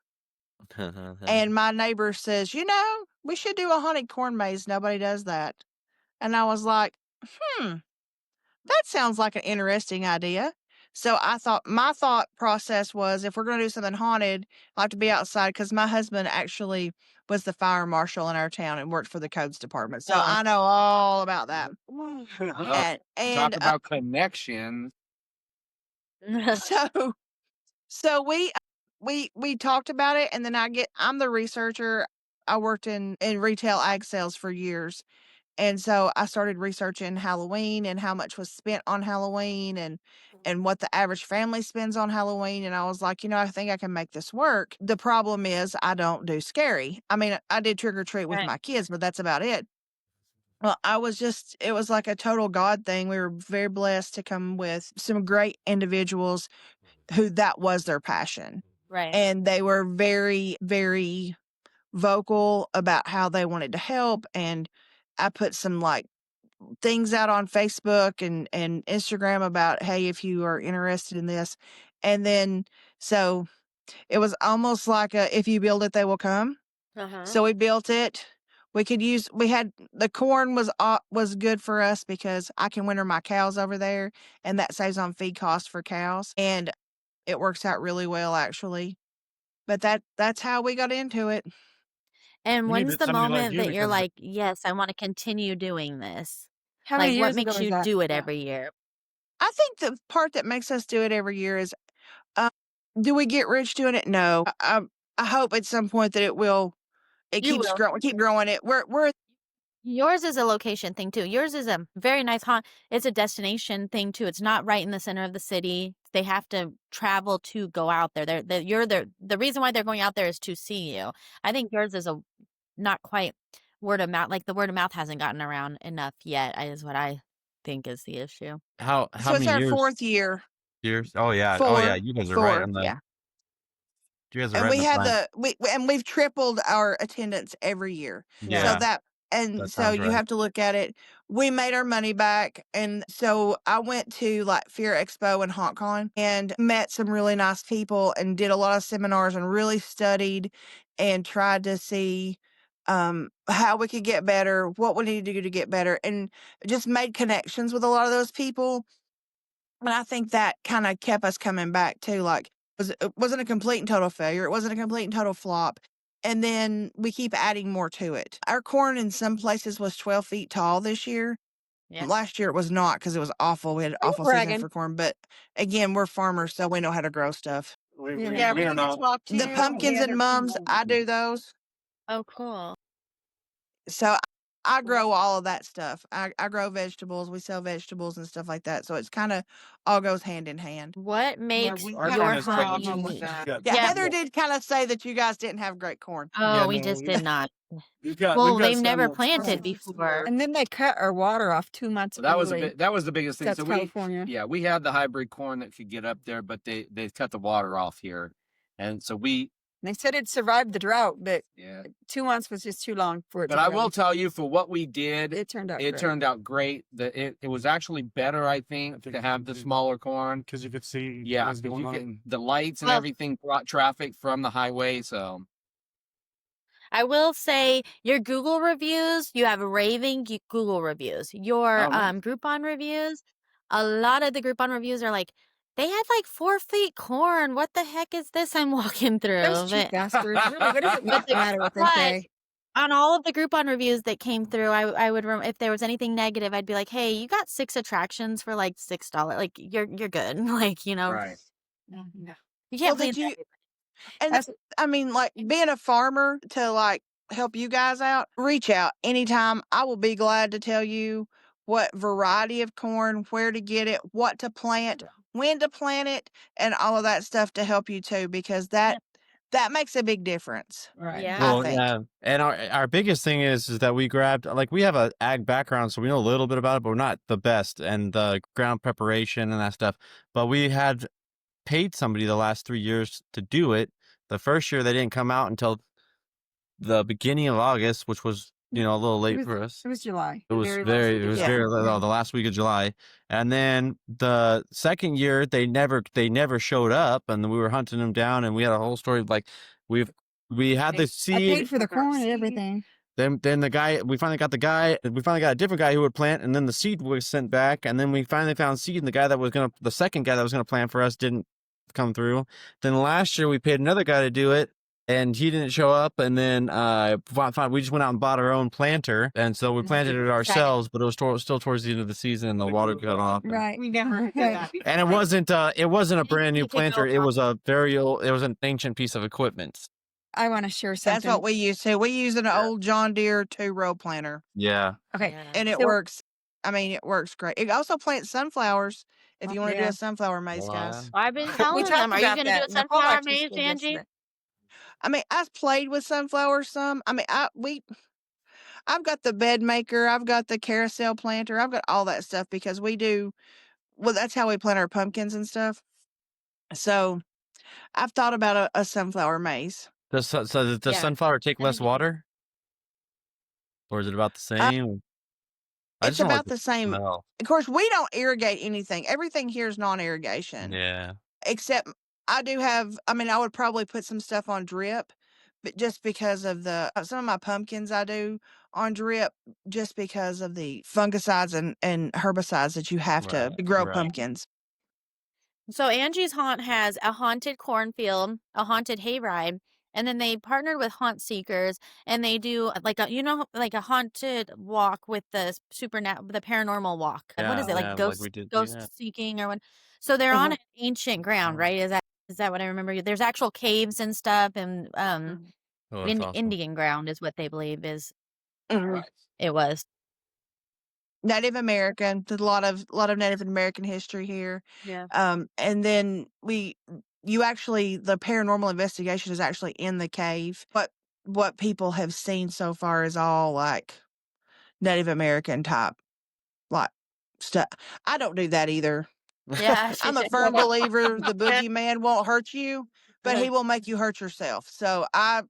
And my neighbor says, we should do a haunted corn maze. Nobody does that. And I was like, that sounds like an interesting idea. So my thought process was, if we're going to do something haunted, I'll have to be outside, because my husband actually was the fire marshal in our town and worked for the codes department. So I know all about that. Talk about connections. So we talked about it, and then I'm the researcher. I worked in retail ag sales for years. And so I started researching Halloween and how much was spent on Halloween, and what the average family spends on Halloween. And I was like, I think I can make this work. The problem is I don't do scary. I mean, I did trick or treat with my kids, but that's about it. Well, it was like a total God thing. We were very blessed to come with some great individuals who that was their passion. Right. And they were very, very vocal about how they wanted to help. And I put some things out on Facebook and Instagram about, hey, if you are interested in this. And then, so it was almost like if you build it, they will come. So we built it. The corn was good for us because I can winter my cows over there, and that saves on feed costs for cows. And it works out really well, actually. But that's how we got into it. And We when's needed the somebody like moment you that you're because like, yes, I want to continue doing this? How many Like, what years ago makes was you that? do it Yeah. every year? I think the part that makes us do it every year is, do we get rich doing it? No. I hope at some point that it You keeps will. growing, keep growing it. We're Yours is a location thing too. Yours is a very nice haunt. It's a destination thing too. It's not right in the center of the city. They have to travel to go out there. The reason why they're going out there is to see you. I think yours is not quite word of mouth. Like, the word of mouth hasn't gotten around enough yet, is what I think is the issue. How so it's many our years? fourth year. Years? Oh yeah. You guys are right on the. Yeah. You guys are And right we in the have prime. we've tripled our attendance every year. So Yeah, that that so sounds you right. have to look at it. We made our money back, and so I went to Fear Expo and HauntCon and met some really nice people and did a lot of seminars and really studied and tried to see how we could get better, what we need to do to get better, and just made connections with a lot of those people. And I think that kind of kept us coming back too. It wasn't a complete and total failure. It wasn't a complete and total flop. And then we keep adding more to it. Our corn in some places was 12 feet tall this year. Yeah. Last year it was not, because it was awful. We had an awful season for corn. But again, we're farmers, so we know how to grow stuff. we Yeah, are not. The pumpkins and mums, I do those. Oh, cool. So I grow all of that stuff. I grow vegetables. We sell vegetables and stuff like that. So it's kind of all goes hand in hand. What makes Our your corn is haunt great. unique? Yeah, Yeah. Heather did kind of say that you guys didn't have great corn. Oh, we no, just we- did not. We've got Well, they've never some that's planted great. before. And then they cut our water off 2 months That was early. that was the biggest thing. That's So California. we had the hybrid corn that could get up there, but they cut the water off here, and so They said it survived the drought, but yeah. 2 months was just too long for it But to I grow. will tell you, for what we did, It turned out it great. turned out great. It was actually better, I think, to have the smaller corn. Because you could see Yeah, what's 'cause going you on. get the lights and Well- everything brought traffic from the highway. So I will say, your Google reviews, you have raving Google reviews. Your Oh, nice. Groupon reviews, a lot of the Groupon reviews are like, they had 4 feet corn. What the heck is this I'm walking through? Those cheap bastards. Really, what does it But matter what they but- say? on all of the Groupon reviews that came through, I would if there was anything negative, I'd be like, hey, you got 6 attractions for $6. Like, you're good. right. You can't Well, please did you- everybody. And That's- I mean, being a farmer to help you guys out, reach out anytime. I will be glad to tell you what variety of corn, where to get it, what to plant, when to plant it, and all of that stuff to help you too, because that makes a big difference. Right. Yeah. I Well, think. yeah, and our biggest thing is that we grabbed, we have a ag background, so we know a little bit about it, but we're not the best, and the ground preparation and that stuff. But we had paid somebody the last 3 years to do it. The first year they didn't come out until the beginning of August, which was a little late for us. It was July. It was very last very, week it of was Yeah. very July. the last week of July, and then the second year they never showed up, and we were hunting them down, and we had a whole story of we've we had the I seed. paid for the corn and everything. Then we finally got a different guy who would plant, and then the seed was sent back, and then we finally found seed, and the second guy that was gonna plant for us didn't come through. Then last year we paid another guy to do it, and he didn't show up, and then we just went out and bought our own planter, and so we planted it ourselves, but it was still towards the end of the season, and the water got off. Right. We never had that. And it wasn't a brand new You could planter. go It was a very old. It was an ancient piece of equipment. I want to share something. That's what we use too. We use an old John Deere 2-row planter, Yeah. Okay. Yeah. and it So- works. I mean, it works great. It also plants sunflowers if you want to do Yeah. a sunflower maze, Well, guys. I've been We telling talked them, are you about going to do that. a Nicole sunflower actually maze, suggested Angie? it. I mean, I've played with sunflowers some. I mean, I've got the bed maker, I've got the carousel planter, I've got all that stuff because that's how we plant our pumpkins and stuff. So I've thought about a sunflower maze. Does Yeah. sunflower take I less think it- water, or is it about the same? I It's just don't like about the same. smell. Of course, we don't irrigate anything. Everything here is non-irrigation. Yeah. Except I would probably put some stuff on drip, but just because of some of my pumpkins I do on drip, just because of the fungicides and herbicides that you have to Right, grow right. pumpkins. So Angie's Haunt has a haunted cornfield, a haunted hayride, and then they partnered with Haunt Seekers, and they do like a haunted walk with the the paranormal walk. What is Yeah, it, like yeah, like ghost we did. ghost Yeah. seeking or what? So they're on Mhm. ancient ground, right? Is that what I remember? There's actual caves and stuff, and Oh, that's awesome. Indian ground is what they believe is Mhm. it was. Native American. There's a lot of Native American history here. Yeah. And then the paranormal investigation is actually in the cave. But what people have seen so far is all like Native American type like stuff. I don't do that either. Yeah. I'm a firm believer the boogeyman won't hurt you, but he will make you hurt yourself. So I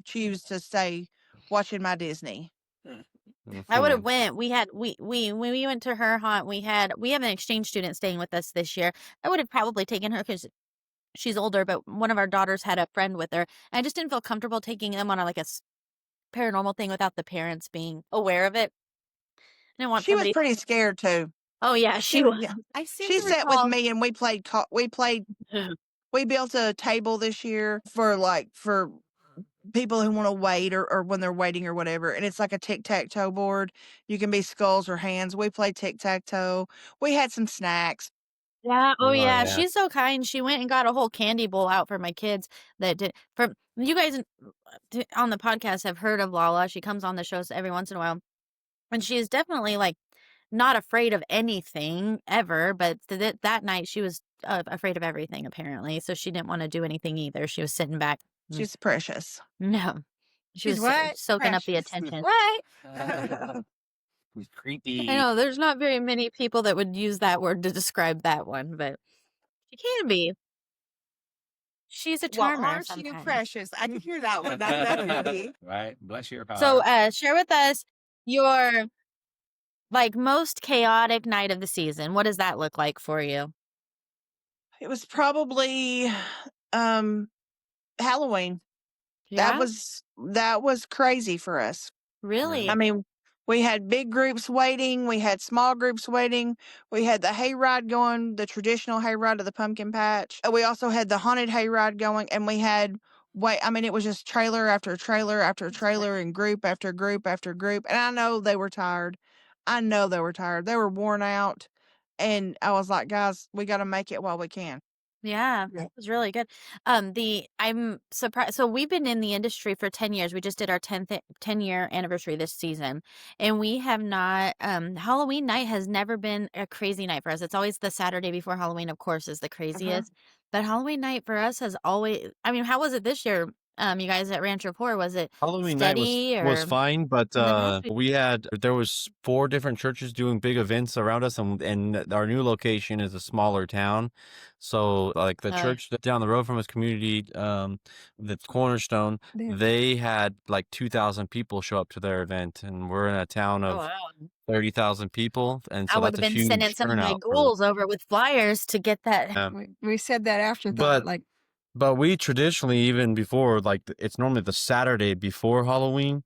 choose to stay watching my Disney. I would have Mhm. went. When we went to her haunt, we have an exchange student staying with us this year. I would have probably taken her because she's older, but one of our daughters had a friend with her. I just didn't feel comfortable taking them on a paranormal thing without the parents being aware of it. I didn't want She was somebody. pretty scared too. Oh yeah, she was. Yeah. I seem She to sat with recall- me and we played. We built a table this year for people who want to wait or when they're waiting or whatever. And it's like a tic-tac-toe board. You can be skulls or hands. We played tic-tac-toe. We had some snacks. Yeah. Oh Oh, yeah. yeah. She's so kind. She went and got a whole candy bowl out for my kids. For you guys on the podcast have heard of Lala. She comes on the shows every once in a while, and she is definitely not afraid of anything ever. But that night she was afraid of everything apparently. So she didn't want to do anything either. She was sitting back. She's precious. No, she She's was what? soaking up the Precious. attention. What? Who's creepy? I know there's not very many people that would use that word to describe that one, but she can be. She's a Well, charmer aren't you sometimes. precious? I can hear that one. That's definitely. Right. Bless your heart. So, share with us your most chaotic night of the season. What does that look like for you? It was probably Halloween. Yeah, That was crazy for us. really. I mean, we had big groups waiting, we had small groups waiting, we had the hayride going, the traditional hayride of the pumpkin patch. We also had the haunted hayride going, and we had it was just trailer after trailer after trailer and group after group after group. And I know they were tired. They were worn out. And I was like, guys, we got to make it while we can. Yeah, Yeah. it was really good. I'm surprised. So we've been in the industry for 10 years. We just did our 10-year anniversary this season, and we have not. Halloween night has never been a crazy night for us. It's always the Saturday before Halloween, of course, is the craziest. But Halloween night for us has always. I mean, how was it this year? You guys at Rancho Four, was it Halloween night steady was or? fine, but In the past there was 4 different churches doing big events around us, and our new location is a smaller town, so like the church down the road from us, community, the Cornerstone, Yeah. they had like 2,000 people show up to their event, and we're in a town Oh of wow! 30,000 people, and I so would that's have a been sending huge some of my turnout for. ghouls over with flyers to get that. Yeah. We said that afterthought, But like But we traditionally, even before, like it's normally the Saturday before Halloween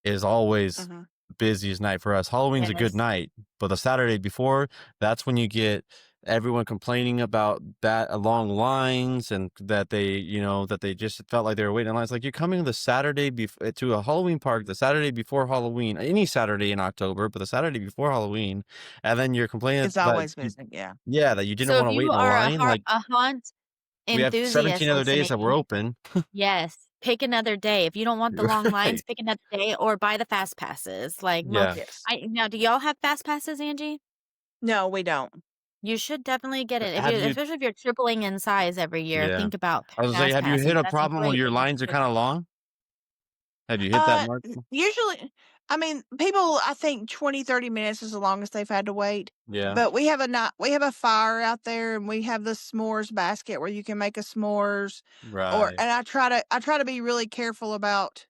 is always Mhm. busiest night for us. Halloween's a good Yes. night, but the Saturday before, that's when you get everyone complaining about that long lines and that they just felt like they were waiting in lines. Like you're coming the Saturday to a Halloween park the Saturday before Halloween, any Saturday in October, but the Saturday before Halloween, and then you're complaining It's that always busy. Yeah. yeah, that you didn't So if want to wait you in a are line. Like a haunt we have 17 enthusiast other days that we're listening, open. yes, pick another day. If you don't want the long lines, Right. pick another day or buy the fast passes. Like Yeah. Yes. now, do y'all have fast passes, Angie? No, we don't. You should definitely get it. Have you Especially if you're tripling in size every year, Yeah. think about I was gonna say, fast have you hit passes. a That's a problem where great your way to lines are trip. kinda long? Have you hit that mark? Usually, I mean, people, I think 20, 30 minutes is the longest they've had to wait. Yeah. But we have a fire out there, and we have the s'mores basket where you can make a s'mores. Right. And I try to be really careful about,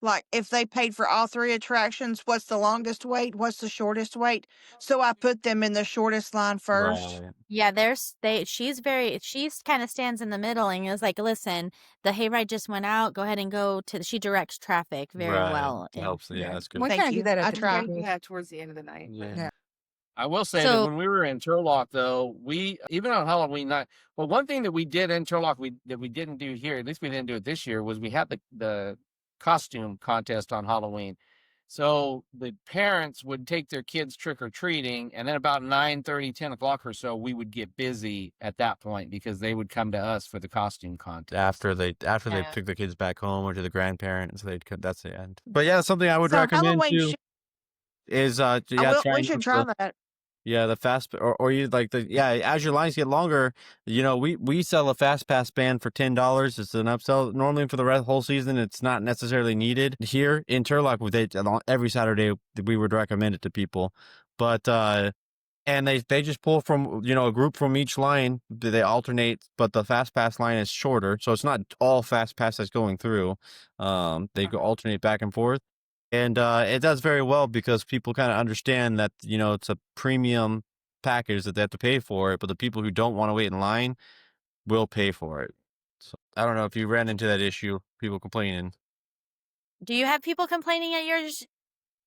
like, if they paid for all 3 attractions, what's the longest wait? What's the shortest wait? So I put them in the shortest line first. Right. Yeah, she's kind of stands in the middle and is like, listen, the hayride just went out. Go ahead and go to. She directs traffic very Right. well. It And helps. Yeah, that's good. We Thank kind of do you. that I at the try. table. Yeah, towards the end of the night. Yeah. Yeah. I will say that so when we were in Turlock, though, we even on Halloween night. Well, one thing that we did in Turlock that we didn't do here, at least we didn't do it this year, was we had the costume contest on Halloween. So the parents would take their kids trick or treating, and then about 9:30, 10 o'clock or so, we would get busy at that point because they would come to us for the costume contest. After they yeah. took the kids back home or to the grandparents, that's the end. But yeah, something I would So recommend Halloween, too is I yeah, will. We trying should out try the that. yeah, the fast or you like the yeah, as your lines get longer, we sell a fast pass band for $10. It's an upsell. Normally for the whole season, it's not necessarily needed. Here in Turlock, every Saturday we would recommend it to people, but and they just pull from a group from each line. They alternate, but the fast pass line is shorter, so it's not all fast pass that's going through. They go alternate back and forth. And it does very well because people kind of understand that, it's a premium package that they have to pay for it, but the people who don't want to wait in line will pay for it. So I don't know if you ran into that issue, people complaining. Do you have people complaining at yours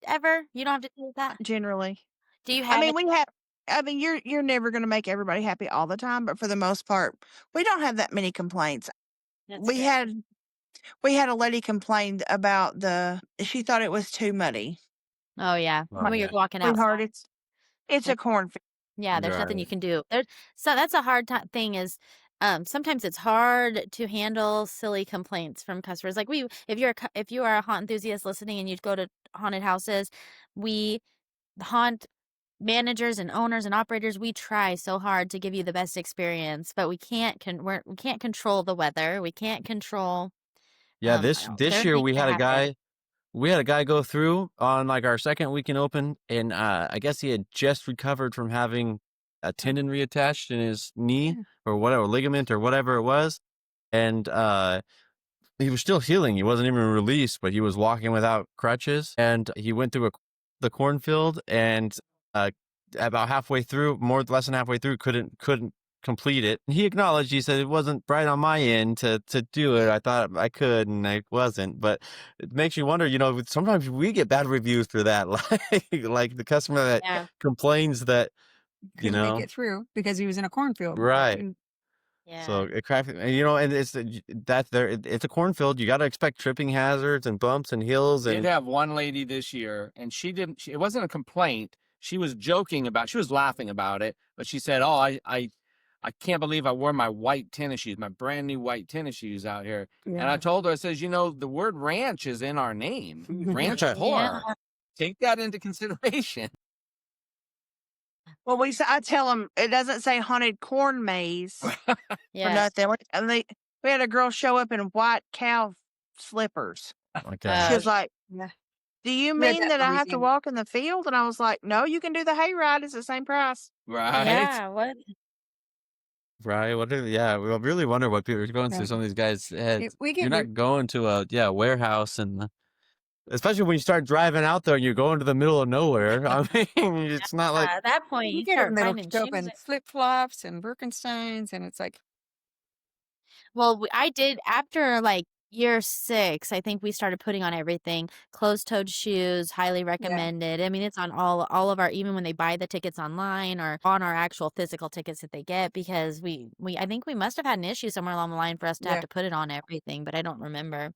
ever? You don't have to do that. Generally, Do you I have mean, it? we have. I mean, you're never going to make everybody happy all the time, but for the most part, we don't have that many complaints. That's We good. had a lady complained about she thought it was too muddy. Oh yeah, Oh, when yeah. you're walking Sweetheart, outside. it's a cornfield. Yeah, there's nothing you Right. can do. So that's a hard thing is sometimes it's hard to handle silly complaints from customers. Like if you are a haunt enthusiast listening and you go to haunted houses, we haunt managers and owners and operators, we try so hard to give you the best experience, but we can't control the weather. We can't control Yeah, there this are year things that happen. we had a guy go through on like our second weekend open, and I guess he had just recovered from having a tendon reattached in his knee or whatever, ligament or whatever it was. And he was still healing. He wasn't even released, but he was walking without crutches. And he went through the cornfield, and about halfway through, less than halfway through, couldn't complete it. He acknowledged. He said it wasn't right on my end to do it. I thought I could, and I wasn't. But it makes you wonder. Sometimes we get bad reviews for that, like the customer that Yeah. complains that Couldn't make it through because he was in a cornfield. right. Yeah. So it cracked, and and it's a cornfield. You got to expect tripping hazards and bumps and hills. We did And have one lady this year, and it wasn't a complaint. She was she was laughing about it, but she said, "Oh, I can't believe I wore my white tennis shoes, my brand new white tennis shoes out here." And I told her, I says, the word ranch is in our name, ranch horror. Yeah. Take that into consideration. Well, I tell them it doesn't say haunted corn maze for Yeah. nothing. We had a girl show up in white cow slippers. okay, She was like, Yeah. "Do you We had mean that that in I have to Louisiana. walk in the field?" And I was like, "No, you can do the hayride. It's the same price." Right? Yeah. What? right. Yeah, we really wonder what people are going through Yeah. some of these guys' heads. We You're get not going to a warehouse, and especially when you start driving out there and you're going to the middle of nowhere. I mean, it's not like At that point, we you get start them that'll finding show up shoes. in flip flops and Birkensteins, and it's like Well, I did after like year 6, I think we started putting on everything. Closed-toed shoes, highly recommended. I mean, it's on all of our, even when they buy the tickets online or on our actual physical tickets that they get, because I think we must have had an issue somewhere along the line for us to have Yeah. to put it on everything, but I don't remember.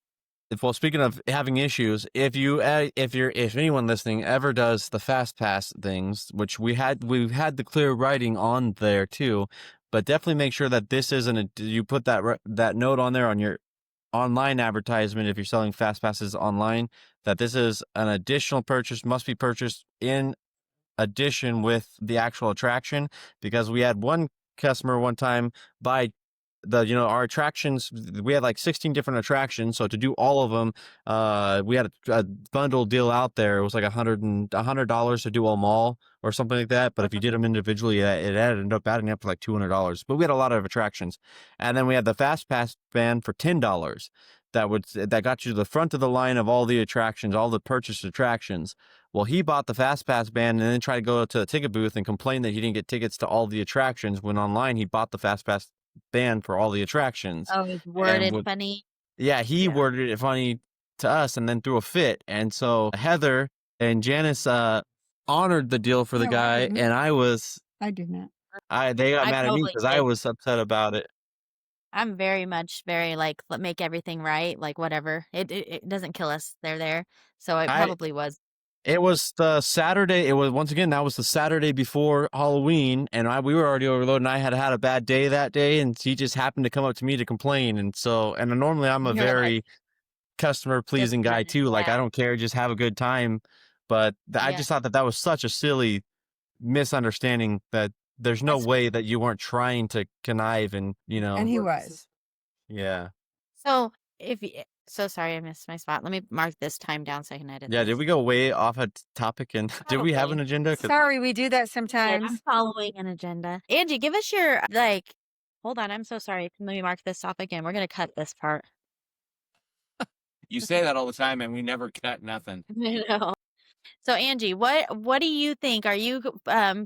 Well, speaking of having issues, if anyone listening ever does the fast pass things, which we've had the clear writing on there too, but definitely make sure that this isn't you put that note on there on your online advertisement if you're selling fast passes online, that this is an additional purchase, must be purchased in addition with the actual attraction, because we had one customer one time buy our attractions. We had like 16 different attractions, so to do all of them, we had a bundle deal out there. It was like $100 to do them all or something like that, but if you did them individually, it ended up adding up to like $200. But we had a lot of attractions, and then we had the fast pass band for $10 that got you to the front of the line of all the attractions, all the purchased attractions. Well, he bought the fast pass band and then tried to go to the ticket booth and complain that he didn't get tickets to all the attractions, when online he bought the fast pass band for all the attractions. Oh, it's And worded would funny. he Yeah. worded it funny to us and then threw a fit. And so Heather and Janice honored the deal for the No, I guy, didn't. and I did not. they got I mad at me totally because I did. was upset about it. I'm very like, make everything right, like whatever. It doesn't kill us. They're there. So it I probably was. It was the Saturday. It was, once again, that was the Saturday before Halloween, and we were already overloaded, and I had had a bad day that day, and he just happened to come up to me to complain. And normally I'm a You're like, very customer just pleasing a guy minute. too. Like, Yeah. I don't care, just have a good time. But I Yeah. just thought that was such a silly misunderstanding, that there's no That's way that you weren't trying to connive and, And he was. yeah. so so sorry I missed my spot. Let me mark this time down so I can edit Yeah, did this. we go way off a topic? And did we have an Probably. agenda? 'Cause Sorry, we do that I'm sometimes. following an agenda. Angie, give us your like. Hold on, I'm so sorry. Let me mark this off again. We're gonna cut this part. You say that all the time, and we never cut nothing. I know. So Angie, what do you think? Are you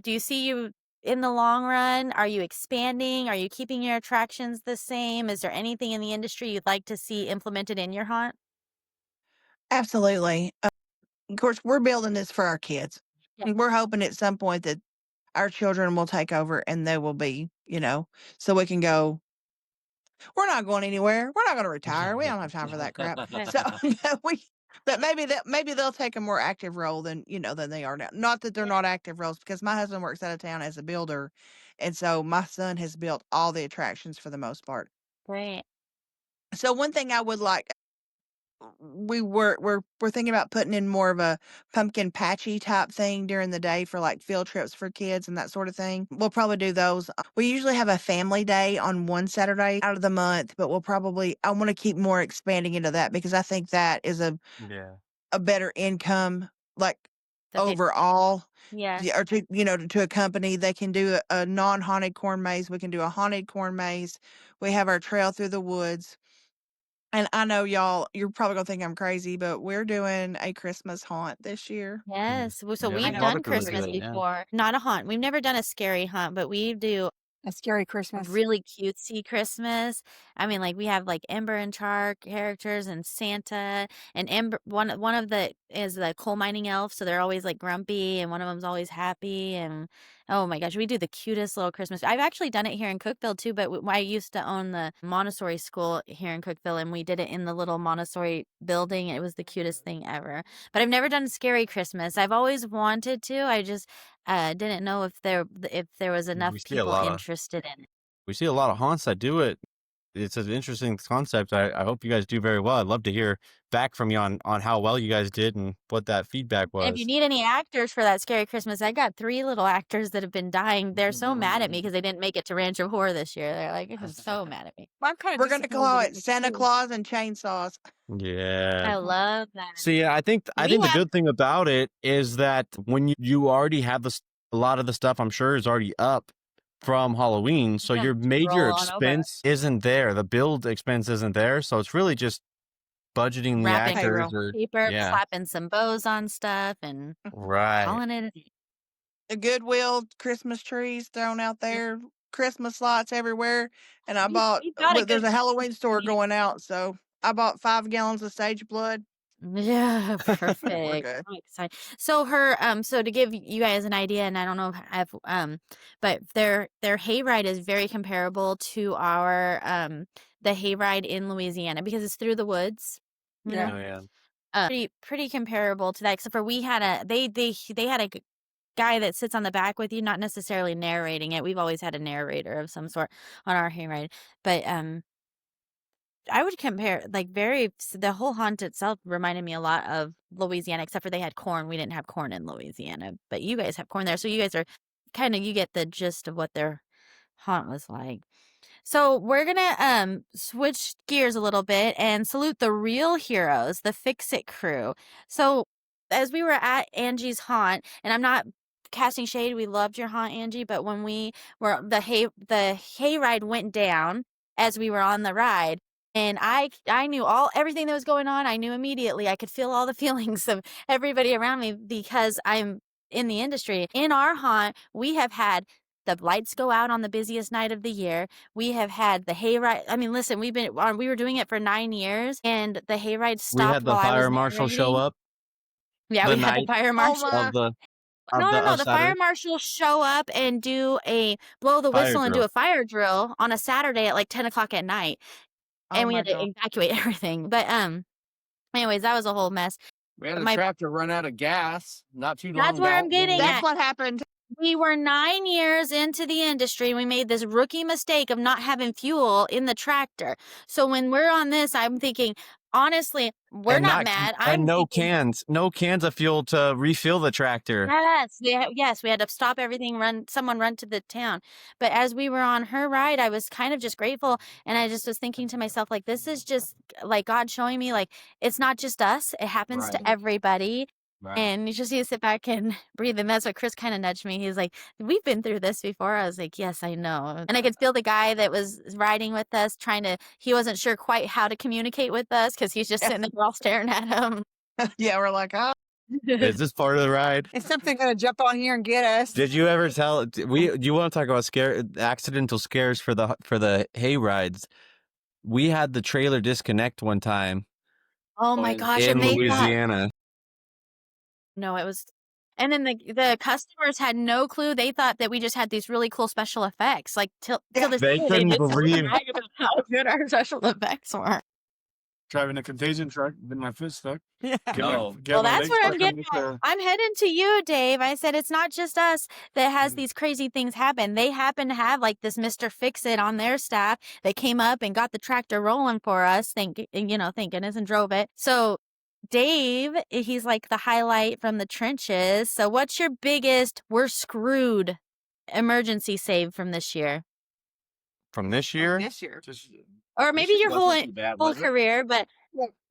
do you see you in the long run? Are you expanding? Are you keeping your attractions the same? Is there anything in the industry you'd like to see implemented in your haunt? Absolutely. Of course, we're building this for our kids. Yeah. And we're hoping at some point that our children will take over and they will be, so we can go, we're not going anywhere. We're not going to retire. We don't have time for that crap. So but maybe they'll take a more active role than they are now. Not that they're not active roles, because my husband works out of town as a builder. And so my son has built all the attractions for the most part. Great. So one thing I would like, we're thinking about putting in more of a pumpkin patchy type thing during the day for like field trips for kids and that sort of thing. We'll probably do those. We usually have a family day on one Saturday out of the month, but I want to keep more expanding into that, because I think that is a better income, like That they- overall. Yes. Or to a company. They can do a non-haunted corn maze. We can do a haunted corn maze. We have our trail through the woods. And I know you're probably gonna think I'm crazy, but we're doing a Christmas haunt this year. Yes. So Yeah, we've a lot done of people do Christmas that, yeah. before. Not a haunt. We've never done a scary hunt, but we do A scary Christmas. really cutesy Christmas. I mean, like we have like Ember and Char characters and Santa, and Ember. One of the is the coal mining elf, so they're always like grumpy, and one of them's always happy. And oh my gosh, we do the cutest little Christmas. I've actually done it here in Cookville too, but I used to own the Montessori school here in Cookville, and we did it in the little Montessori building. It was the cutest thing ever. But I've never done scary Christmas. I've always wanted to. I just didn't know if there was enough We see a people lot of interested in it. We see a lot of haunts that do it. It's an interesting concept. I hope you guys do very well. I'd love to hear back from you on how well you guys did and what that feedback And if you was. need any actors for that scary Christmas, I got 3 little actors that have been dying. They're so mad at me because they didn't make it to Rancho Horror this year. They're like, so mad at me. Well, I'm kind of We're gonna call it Santa Claus and Chainsaws. Yeah. I love that. See, I think We the have good thing about it is that when you already have a lot of the stuff, I'm sure, is already up from Halloween, so Yeah, your major roll on over. expense isn't there. The build expense isn't there, so it's really just budgeting the Wrapping actors Payroll. paper, yeah. slapping some bows on stuff, and Right. calling it. The Goodwill Christmas trees thrown out there. Christmas lights everywhere, and I We- bought. we've got a But there's good a Halloween store company. going out, so I bought 5 gallons of sage blood. Yeah, We're perfect. good. I'm excited. So so to give you guys an idea, and I don't know if but their hayride is very comparable to our the hayride in Louisiana because it's through the woods. You Yeah. know, Oh yeah. pretty comparable to that, except for we had they had a guy that sits on the back with you, not necessarily narrating it. We've always had a narrator of some sort on our hayride, but I would compare the whole haunt itself reminded me a lot of Louisiana, except for they had corn. We didn't have corn in Louisiana, but you guys have corn there. So you guys are you get the gist of what their haunt was like. So we're gonna switch gears a little bit and salute the real heroes, the Fix It crew. So as we were at Angie's haunt, and I'm not casting shade, we loved your haunt, Angie, but when we were the hayride went down as we were on the ride. And I knew everything that was going on. I knew immediately. I could feel all the feelings of everybody around me because I'm in the industry. In our haunt, we have had the lights go out on the busiest night of the year. We have had the hayride. I mean, listen, we were doing it for 9 years, and the hayride We stopped had the while I was fire marshal show narrating. up Yeah, the we had the night fire Oh marshal. my! of the No. of The fire Saturday marshal show up and blow the fire whistle and do drill. a fire drill on a Saturday at like 10 o'clock at night, Oh and we my had to god! evacuate everything. But anyways, that was a whole mess. We had a My tractor run out of gas not too That's long where I'm ago. getting That's at. what happened. We were 9 years into the industry, and we made this rookie mistake of not having fuel in the tractor. So when we're on this, I'm thinking, honestly, we're And not not mad. and I'm thinking, no cans of fuel to refill the tractor. yes, we had to stop everything, someone run to the town. But as we were on her ride, I was kind of just grateful, and I just was thinking to myself, like, this is just like God showing me, like, it's not just us; it happens to Right. everybody. Right. And you just need to sit back and breathe. And that's what Chris kind of nudged me. He's like, we've been through this before. I was like, yes, I know. And I could feel the guy that was riding with us he wasn't sure quite how to communicate with us because he's just sitting there all staring at him. Yeah, we're like, oh. Is this part of the ride? Is something going to jump on here and get us? Did you ever tell you want to talk about accidental scares for the hay rides? We had the trailer disconnect one time Oh my in- gosh. in And they thought, Louisiana. no, it was. And then the customers had no clue. They thought that we just had these really cool special effects. Like till this They day, couldn't just believe- brag about how good our special effects were. Driving a contagion truck, then my foot stuck. Yeah. No. Well, that's what I'm getting at. I'm heading to you, Dave. I said it's not just us that has these crazy things happen. They happen to have like this Mr. Fix-It on their staff that came up and got the tractor rolling for us, thank goodness, and drove it. So Dave, he's like the highlight from the trenches. So what's your biggest we're screwed emergency save from this year? From this year? This year. Or maybe your whole wasn't too bad, was it? career, but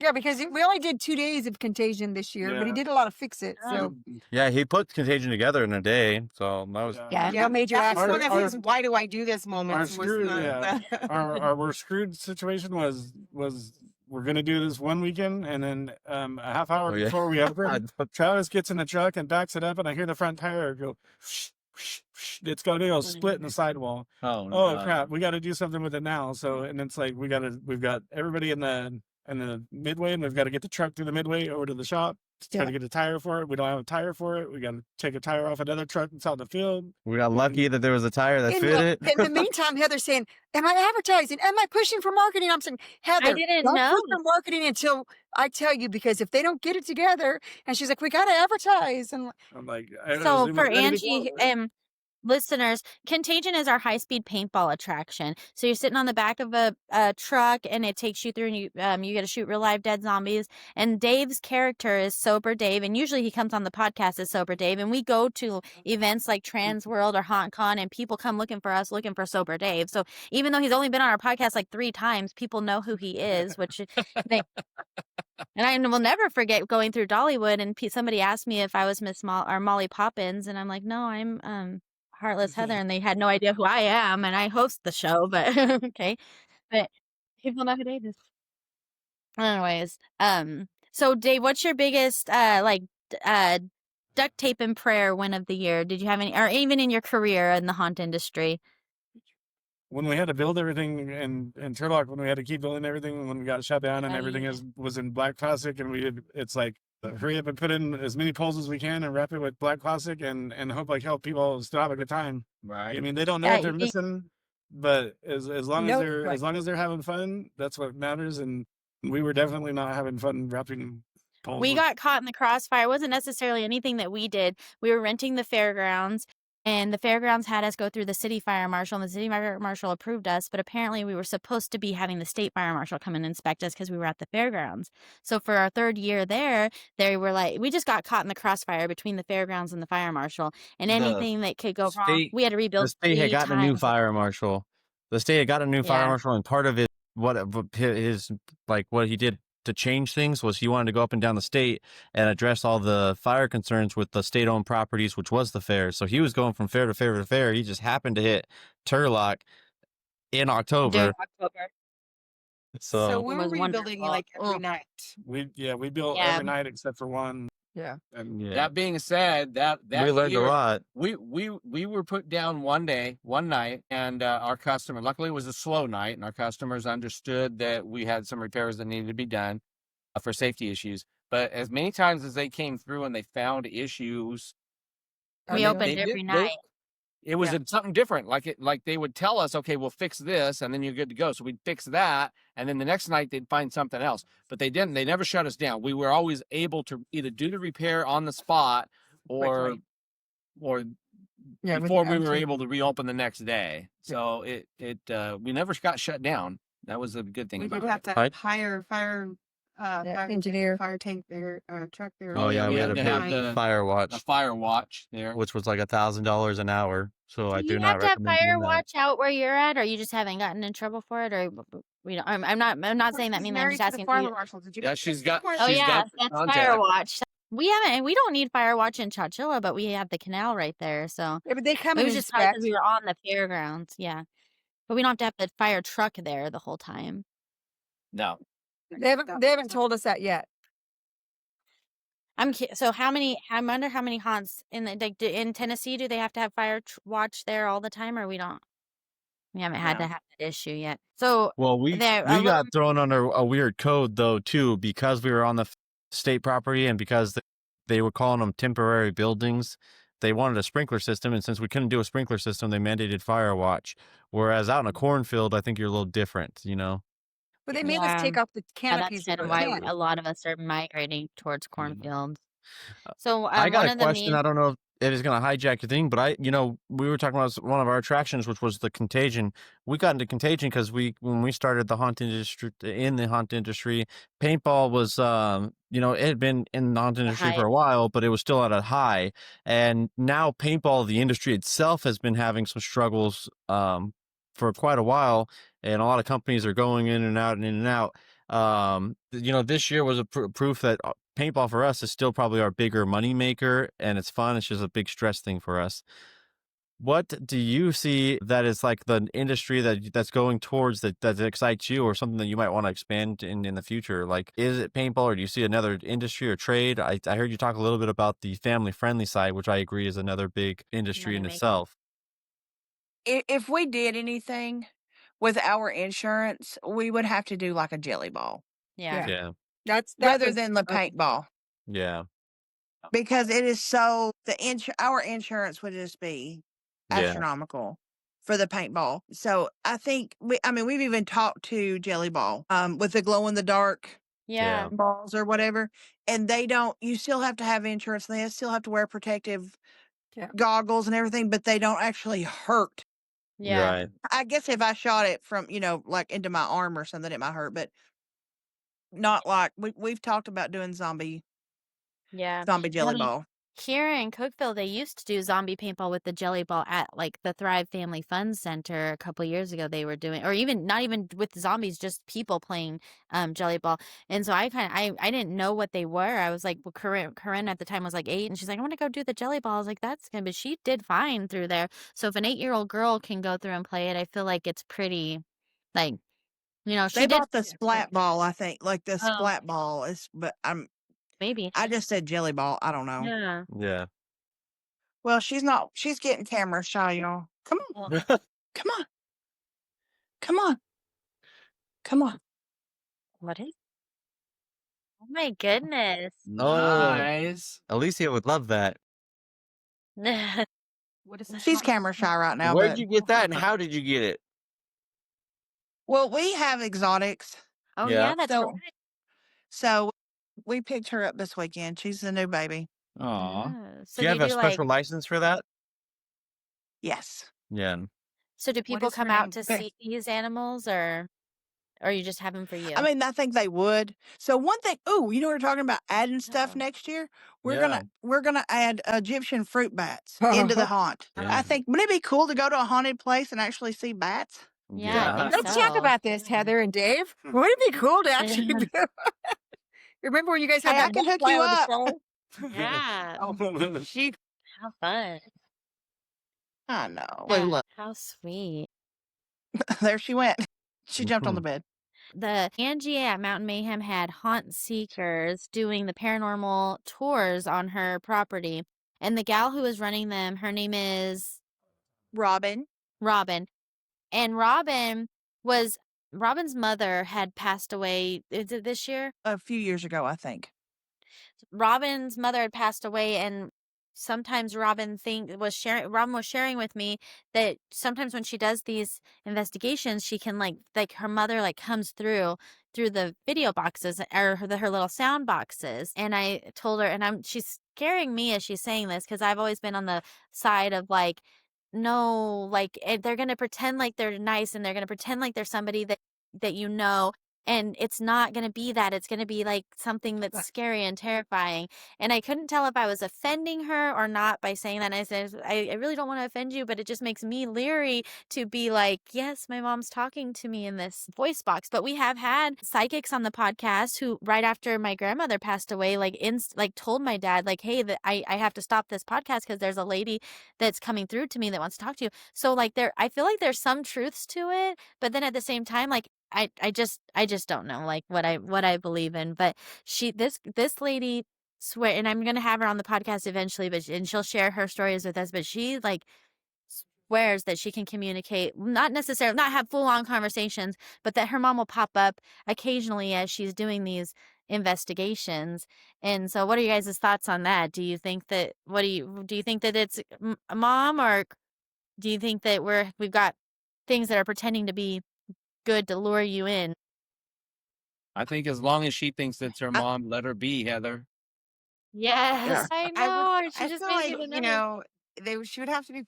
Yeah, because we only did 2 days of Contagion this year, but he Yeah. did a lot of Fix It. So Yeah, he put Contagion together in a day, so that was yeah. no major That's accident. one of his "why do I do this" moments. Was screw- the- our we're screwed situation was we're gonna do this one weekend, and then a half hour Oh, yeah. before we open, Travis gets in the truck and backs it up, and I hear the front tire go. It's gonna go split in the sidewall. Oh, Oh no. crap! We got to do something with it now. So, and it's like we've got everybody in the midway, and we've got to get the truck through the midway over to the shop. Try to get a tire for it. We don't have a tire for it. We got to take a tire off another truck that's out in the field. we got lucky that there was a tire that In fit the, it. in the meantime, Heather's saying, "Am I advertising? Am I pushing for marketing?" I'm saying, "Heather, didn't don't know. push for marketing until I tell you, because if they don't get it together," and she's like, "We got to advertise." And I'm like, I was So for ready to Angie go. listeners, Contagion is our high-speed paintball attraction. So you're sitting on the back of a truck, and it takes you through, and you get to shoot real live dead zombies. And Dave's character is Sober Dave, and usually he comes on the podcast as Sober Dave. And we go to events like Trans World or HauntCon, and people come looking for us, looking for Sober Dave. So even though he's only been on our podcast like 3 times, people know who he is, which they. And I will never forget going through Dollywood, and somebody asked me if I was Miss Molly Poppins, and I'm like, no, I'm Heartless Heather, and they had no idea who I am, and I host the show, but okay. But people know who Dave is. Anyways, so Dave, what's your biggest duct tape and prayer win of the year? Did you have any, or even in your career in the haunt industry? when we had to build everything in Turlock, when we had to keep building everything, when we got shut down and everything was in black plastic, and it's like hurry up and put in as many poles as we can and wrap it with black plastic and hope help people still have a good time. Right. I mean, they don't know what they're missing, but as long as they're having fun, that's what matters. And we were definitely not having fun wrapping poles. We got caught in the crossfire. It wasn't necessarily anything that we did. We were renting the fairgrounds, and the fairgrounds had us go through the city fire marshal, and the city fire marshal approved us, but apparently we were supposed to be having the state fire marshal come and inspect us because we were at the fairgrounds. So for our third year there, they were like, we just got caught in the crossfire between the fairgrounds and the fire marshal, and anything that could go wrong, we had to rebuild. The state had gotten a new fire marshal. The state had got a new fire Yeah. marshal, and part of it, what he did to change things was he wanted to go up and down the state and address all the fire concerns with the state-owned properties, which was the fair. So he was going from fair to fair to fair. He just happened to hit Turlock in October. During October. So we we're were rebuilding like every night. We built Yeah. every night except for one. Yeah. And Yeah. That being said, that we learned year, a lot. we were put down one night, and our customer, luckily it was a slow night, and our customers understood that we had some repairs that needed to be done for safety issues. But as many times as they came through and they found issues, We opened they every did- night. it was Yeah. something different. Like they would tell us, okay, we'll fix this, and then you're good to go. So we'd fix that, and then the next night they'd find something else. But they didn't. They never shut us down. We were always able to either do the repair on the spot or Yeah, before we were able to reopen the next day. So we never got shut down. That was a good thing We about did have it. to Right. hire engineer. fire tank there, truck there. Oh yeah, we we had had to a have big the- fire watch, The fire watch there. which was like $1,000 an hour. So I do you not have to have recommend fire doing that. watch out where you're at, or you just haven't gotten in trouble for it, or we don't. I'm not saying that She's meanly. I'm married just to the asking. fire marshal. Did you Yeah, guys she's get got- Oh she's yeah, got that's contact. fire watch. We haven't, and we don't need fire watch in Chowchilla, but we have the canal right there, so Yeah, but they come it and was just probably inspect. because we were on the fairgrounds. Yeah, but we don't have to have the fire truck there the whole time. No. They haven't told us that yet. So I wonder how many haunts in Tennessee do they have to have fire watch there all the time, or we don't? We haven't had to have that issue yet. So Well, we got thrown under a weird code though too, because we were on the state property and because they were calling them temporary buildings. They wanted a sprinkler system, and since we couldn't do a sprinkler system, they mandated fire watch. Whereas out in a cornfield, I think you're a little different, you know. But they made us take off the Yeah, canopies. that's kind of why a lot of us are migrating towards cornfields. So I got one a of the question. I don't know if it is going to hijack your thing, but we were talking about one of our attractions, which was the Contagion. We got into Contagion because when we started the haunt industry, paintball was, it had been in the haunt industry for a while, but it was still at a high. And now paintball, the industry itself, has been having some struggles for quite a while, and a lot of companies are going in and out and in and out. This year was a proof that paintball for us is still probably our bigger money maker, and it's fun. It's just a big stress thing for us. What do you see that is like the industry that's going towards that excites you, or something that you might want to expand in the future? Like, is it paintball, or do you see another industry or trade? I heard you talk a little bit about the family friendly side, which I agree is another big industry in itself. If we did anything with our insurance, we would have to do like a jelly ball Yeah. Yeah. rather than the paintball, Yeah. because it is so our insurance would just be Yeah. astronomical for the paintball. So I think we've even talked to Jelly Ball with the glow in the dark Yeah. balls or whatever, and you still have to have insurance, and they still have to wear protective goggles and everything, but they don't actually hurt. Yeah. Right. I guess if I shot it from, like into my arm or something, it might hurt, but not like we've talked about doing zombie Yeah. jelly ball. Here in Cookeville, they used to do zombie paintball with the jelly ball at like the Thrive Family Fun Center a couple years ago. They were doing, or even not even with zombies, just people playing jelly ball. And so I didn't know what they were. I was like, well, Corinne at the time was like 8, and she's like, I want to go do the jelly ball. I was like, that's good, but she did fine through there. So if an 8-year-old girl can go through and play it, I feel like it's pretty, like, she They did bought the splat ball, I think, like the Oh. splat ball is, but maybe. I just said jelly ball. I don't know. Yeah. Yeah. Well, she's getting camera shy, y'all. Come on. Well, Come on. Come on. Come on. What is? Oh my goodness. No, Nice. Alicia would love that. What is that? She's camera shy right now, Where'd but you get that, and how did you get it? well, we have exotics. Oh Yeah. yeah, that's So right. so we picked her up this weekend. She's the new baby. Aw. Oh, so Do you have do a you like? special license for that? Yes. Yeah. So do What people is her come out name? to see these animals, or you just have them for you? I mean, I think they would. So one thing, you know, we're talking about adding stuff Oh. next year. We're Yeah. gonna add Egyptian fruit bats into the haunt. Yeah. I think wouldn't it be cool to go to a haunted place and actually see bats? Yeah, I think Let's talk so. about this, Heather and Dave. Wouldn't it be cool to actually do? Remember when you guys had Hey, I that can bat hook fly you out of the up. pole? Yeah, She how fun. I know. Yeah, how sweet. There she went. She jumped on the Mhm. bed. The Angie at Mountain Mayhem had haunt seekers doing the paranormal tours on her property. And the gal who was running them, her name is Robin. Robin. And Robin's mother had passed away. Is it this year? A few years ago, I think. Robin's mother had passed away, and sometimes Robin was sharing with me that sometimes when she does these investigations, she can like her mother like comes through the video boxes or her little sound boxes. And I told her, and she's scaring me as she's saying this, because I've always been on the side of like, no, like they're gonna pretend like they're nice, and they're gonna pretend like they're somebody that you know. And it's not going to be that. It's going to be like something that's scary and terrifying. And I couldn't tell if I was offending her or not by saying that. And I said, I really don't want to offend you, but it just makes me leery to be like, yes, my mom's talking to me in this voice box. But we have had psychics on the podcast who, right after my grandmother passed away, like told my dad, like, hey, that I have to stop this podcast because there's a lady that's coming through to me that wants to talk to you. So like I feel like there's some truths to it, but then at the same time, like, I just don't know like what I believe in. But this lady swear, and I'm gonna have her on the podcast eventually, and she'll share her stories with us. But she like swears that she can communicate, not necessarily not have full on conversations, but that her mom will pop up occasionally as she's doing these investigations. And so, what are you guys' thoughts on that? Do you think that do you think that it's a mom, or do you think that we've got things that are pretending to be good to lure you in? I think as long as she thinks it's her I- mom, let her be, Heather. Yes, I know. She I just feel made like, me the you know, she would have to be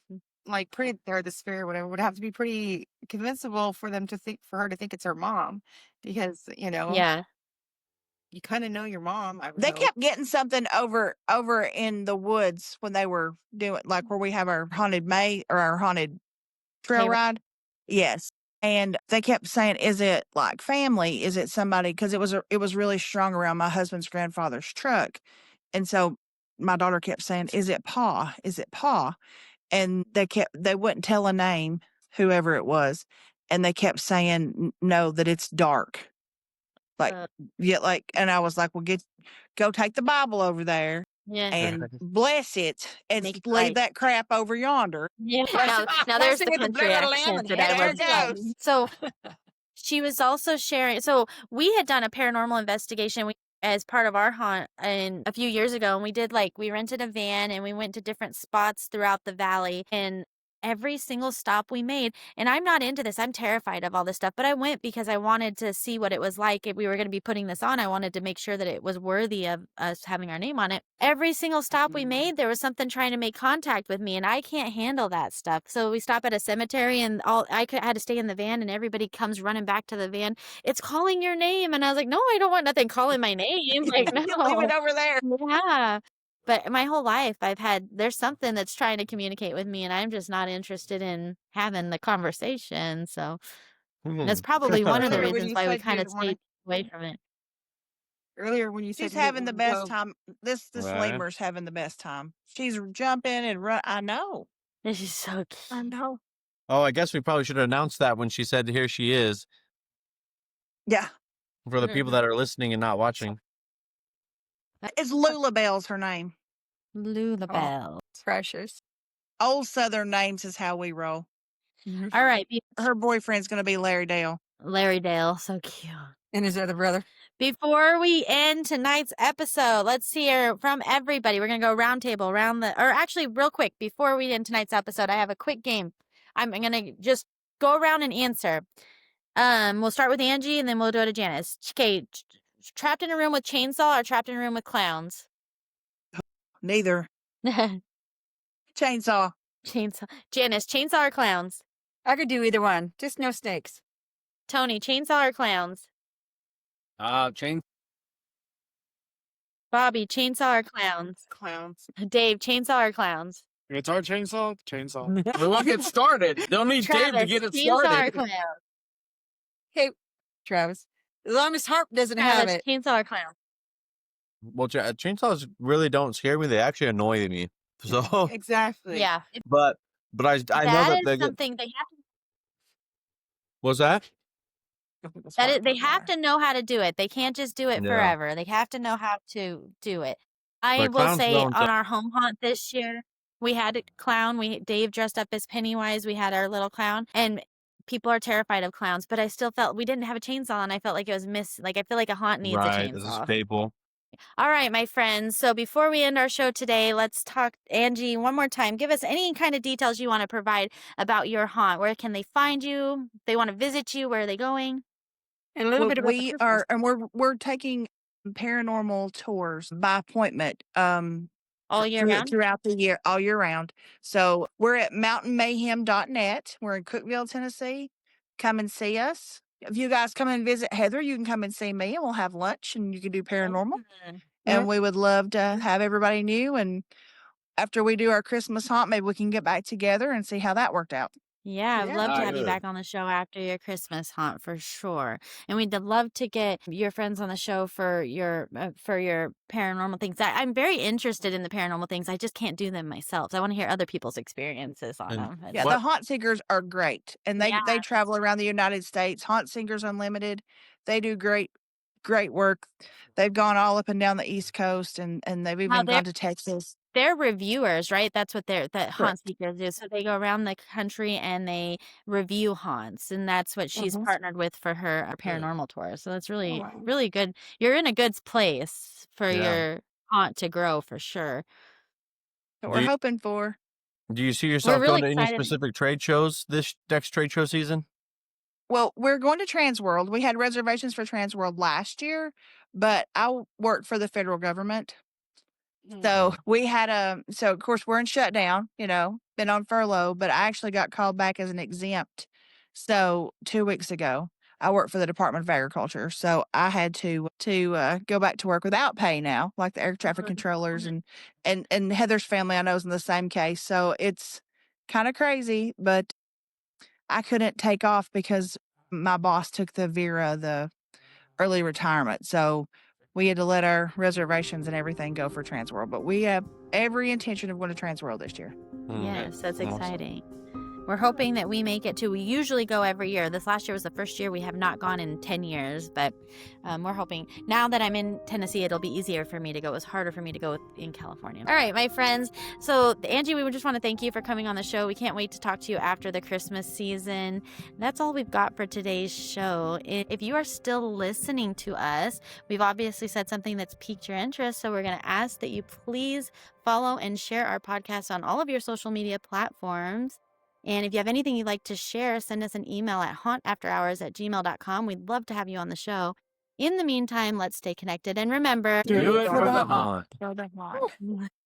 like pretty, or the spirit, whatever, would have to be pretty convincible for her to think it's her mom, because, Yeah. you kind of know your mom. I would They hope. kept getting something over in the woods when they were doing like where we have our haunted or our haunted trail Hayride. ride. Yes. And they kept saying, is it like family? Is it somebody? Because it was really strong around my husband's grandfather's truck. And so my daughter kept saying, is it Pa? Is it Pa? And they wouldn't tell a name, whoever it was. And they kept saying, no, that it's dark. Like, Uh, and I was like, well, go take the Bible over there yeah. and bless it and Make it leave right. that crap over yonder. Yeah. Bless Now it there's the with the country blood of the lamb accent and that head I out There was it the goes. So she was also sharing. So we had done a paranormal investigation as part of our haunt a few years ago, and we rented a van and we went to different spots throughout the valley, and every single stop we made, and I'm not into this, I'm terrified of all this stuff, but I went because I wanted to see what it was like. If we were going to be putting this on, I wanted to make sure that it was worthy of us having our name on it. Every single stop we made, there was something trying to make contact with me, and I can't handle that stuff. So we stop at a cemetery, and I had to stay in the van, and everybody comes running back to the van. It's calling your name, and I was like, no, I don't want nothing calling my name. Like, You leave it no. over there. Yeah. But my whole life, there's something that's trying to communicate with me, and I'm just not interested in having the conversation. So that's probably one of the Earlier when reasons you why we said you kind of didn't want stayed to, away from it. earlier when you said She's you didn't having the want to best go, time. This Right. lemur's having the best time. She's jumping and run. I know. This is so I cute. know. Oh, I guess we probably should have announced that when she said, "Here she is," Yeah. for the people that are listening and not watching. It's Lulabelle's her name. Lou the Oh. Bell. Precious. Old Southern names is how we roll. All right. Her boyfriend's going to be Larry Dale. Larry Dale. So cute. And his other brother. Before we end tonight's episode, let's hear from everybody. We're going to go round table, or actually real quick, before we end tonight's episode, I have a quick game. I'm going to just go around and answer. We'll start with Angie and then we'll go to Janice. Okay, trapped in a room with chainsaw or trapped in a room with clowns? Neither. Chainsaw. Chainsaw. Janice, chainsaw or clowns? I could do either one. Just no snakes. Tony, chainsaw or clowns? Chain. Bobby, chainsaw or clowns? Clowns. Dave, chainsaw or clowns? Guitar chainsaw? Chainsaw. We won't get started. They'll need Dave to Travis, get it chainsaw or started. clowns? Hey, Travis. As long as Harp doesn't have Travis, it. chainsaw or clowns? Well, chainsaws really don't scare me. They actually annoy me. So, Exactly. Yeah. but I know that Is they get. something they have to. What's that? They have to know how to do it. They can't just do it Yeah. forever. They have to know how to do it. I But will clowns say don't. on our home haunt this year, we had a clown. Dave dressed up as Pennywise. We had our little clown, and people are terrified of clowns. But I still felt we didn't have a chainsaw, and I felt like it was Like I feel like a haunt needs Right. a This is chainsaw. staple. All right, my friends. So before we end our show today, let's talk, Angie, one more time. Give us any kind of details you want to provide about your haunt. Where can they find you? If they want to visit you. Where are they going? And a little Well, bit about the we Christmas. are, and we're taking paranormal tours by appointment. All year round? Throughout the year, all year round. So we're at mountainmayhem.net. We're in Cookeville, Tennessee. Come and see us. If you guys come and visit Heather, you can come and see me, and we'll have lunch, and you can do paranormal. And we would love to have everybody new. And after we do our Christmas haunt, maybe we can get back together and see how that worked out. Yeah, I'd Yeah. love to have you Good. back on the show after your Christmas haunt for sure. And we'd love to get your friends on the show for your paranormal things. I'm very interested in the paranormal things. I just can't do them myself. So I want to hear other people's experiences on And them. Yeah, the haunt seekers are great, and they travel around the United States. Haunt Seekers Unlimited, they do great work. They've gone all up and down the East Coast, and they've even gone to Texas. They're reviewers, right? That's what that haunt Correct. seekers do. So they go around the country and they review haunts, and that's what she's partnered with for her paranormal tour. So that's really, really good. You're in a good place for your haunt to grow for sure. That we're hoping for. Do you see yourself really going to any excited. specific trade shows this next trade show season? Well, we're going to Transworld. We had reservations for Transworld last year, but I work for the federal government. So we had so of course we're in shutdown, been on furlough, but I actually got called back as an exempt. So 2 weeks ago, I work for the Department of Agriculture. So I had to go back to work without pay now, like the air traffic controllers and Heather's family I know is in the same case. So it's kind of crazy, but I couldn't take off because my boss took the Vera, the early retirement. So we had to let our reservations and everything go for Transworld. But we have every intention of going to Transworld this year. Yes, that's Awesome. exciting. We're hoping that we make it to. We usually go every year. This last year was the first year we have not gone in 10 years, but we're hoping now that I'm in Tennessee, it'll be easier for me to go. It was harder for me to go in California. All right, my friends. So, Angie, we would just want to thank you for coming on the show. We can't wait to talk to you after the Christmas season. That's all we've got for today's show. If you are still listening to us, we've obviously said something that's piqued your interest, so we're going to ask that you please follow and share our podcast on all of your social media platforms. And if you have anything you'd like to share, send us an email at hauntafterhours@gmail.com. We'd love to have you on the show. In the meantime, let's stay connected. And remember, Do it for the haunt. So the haunt.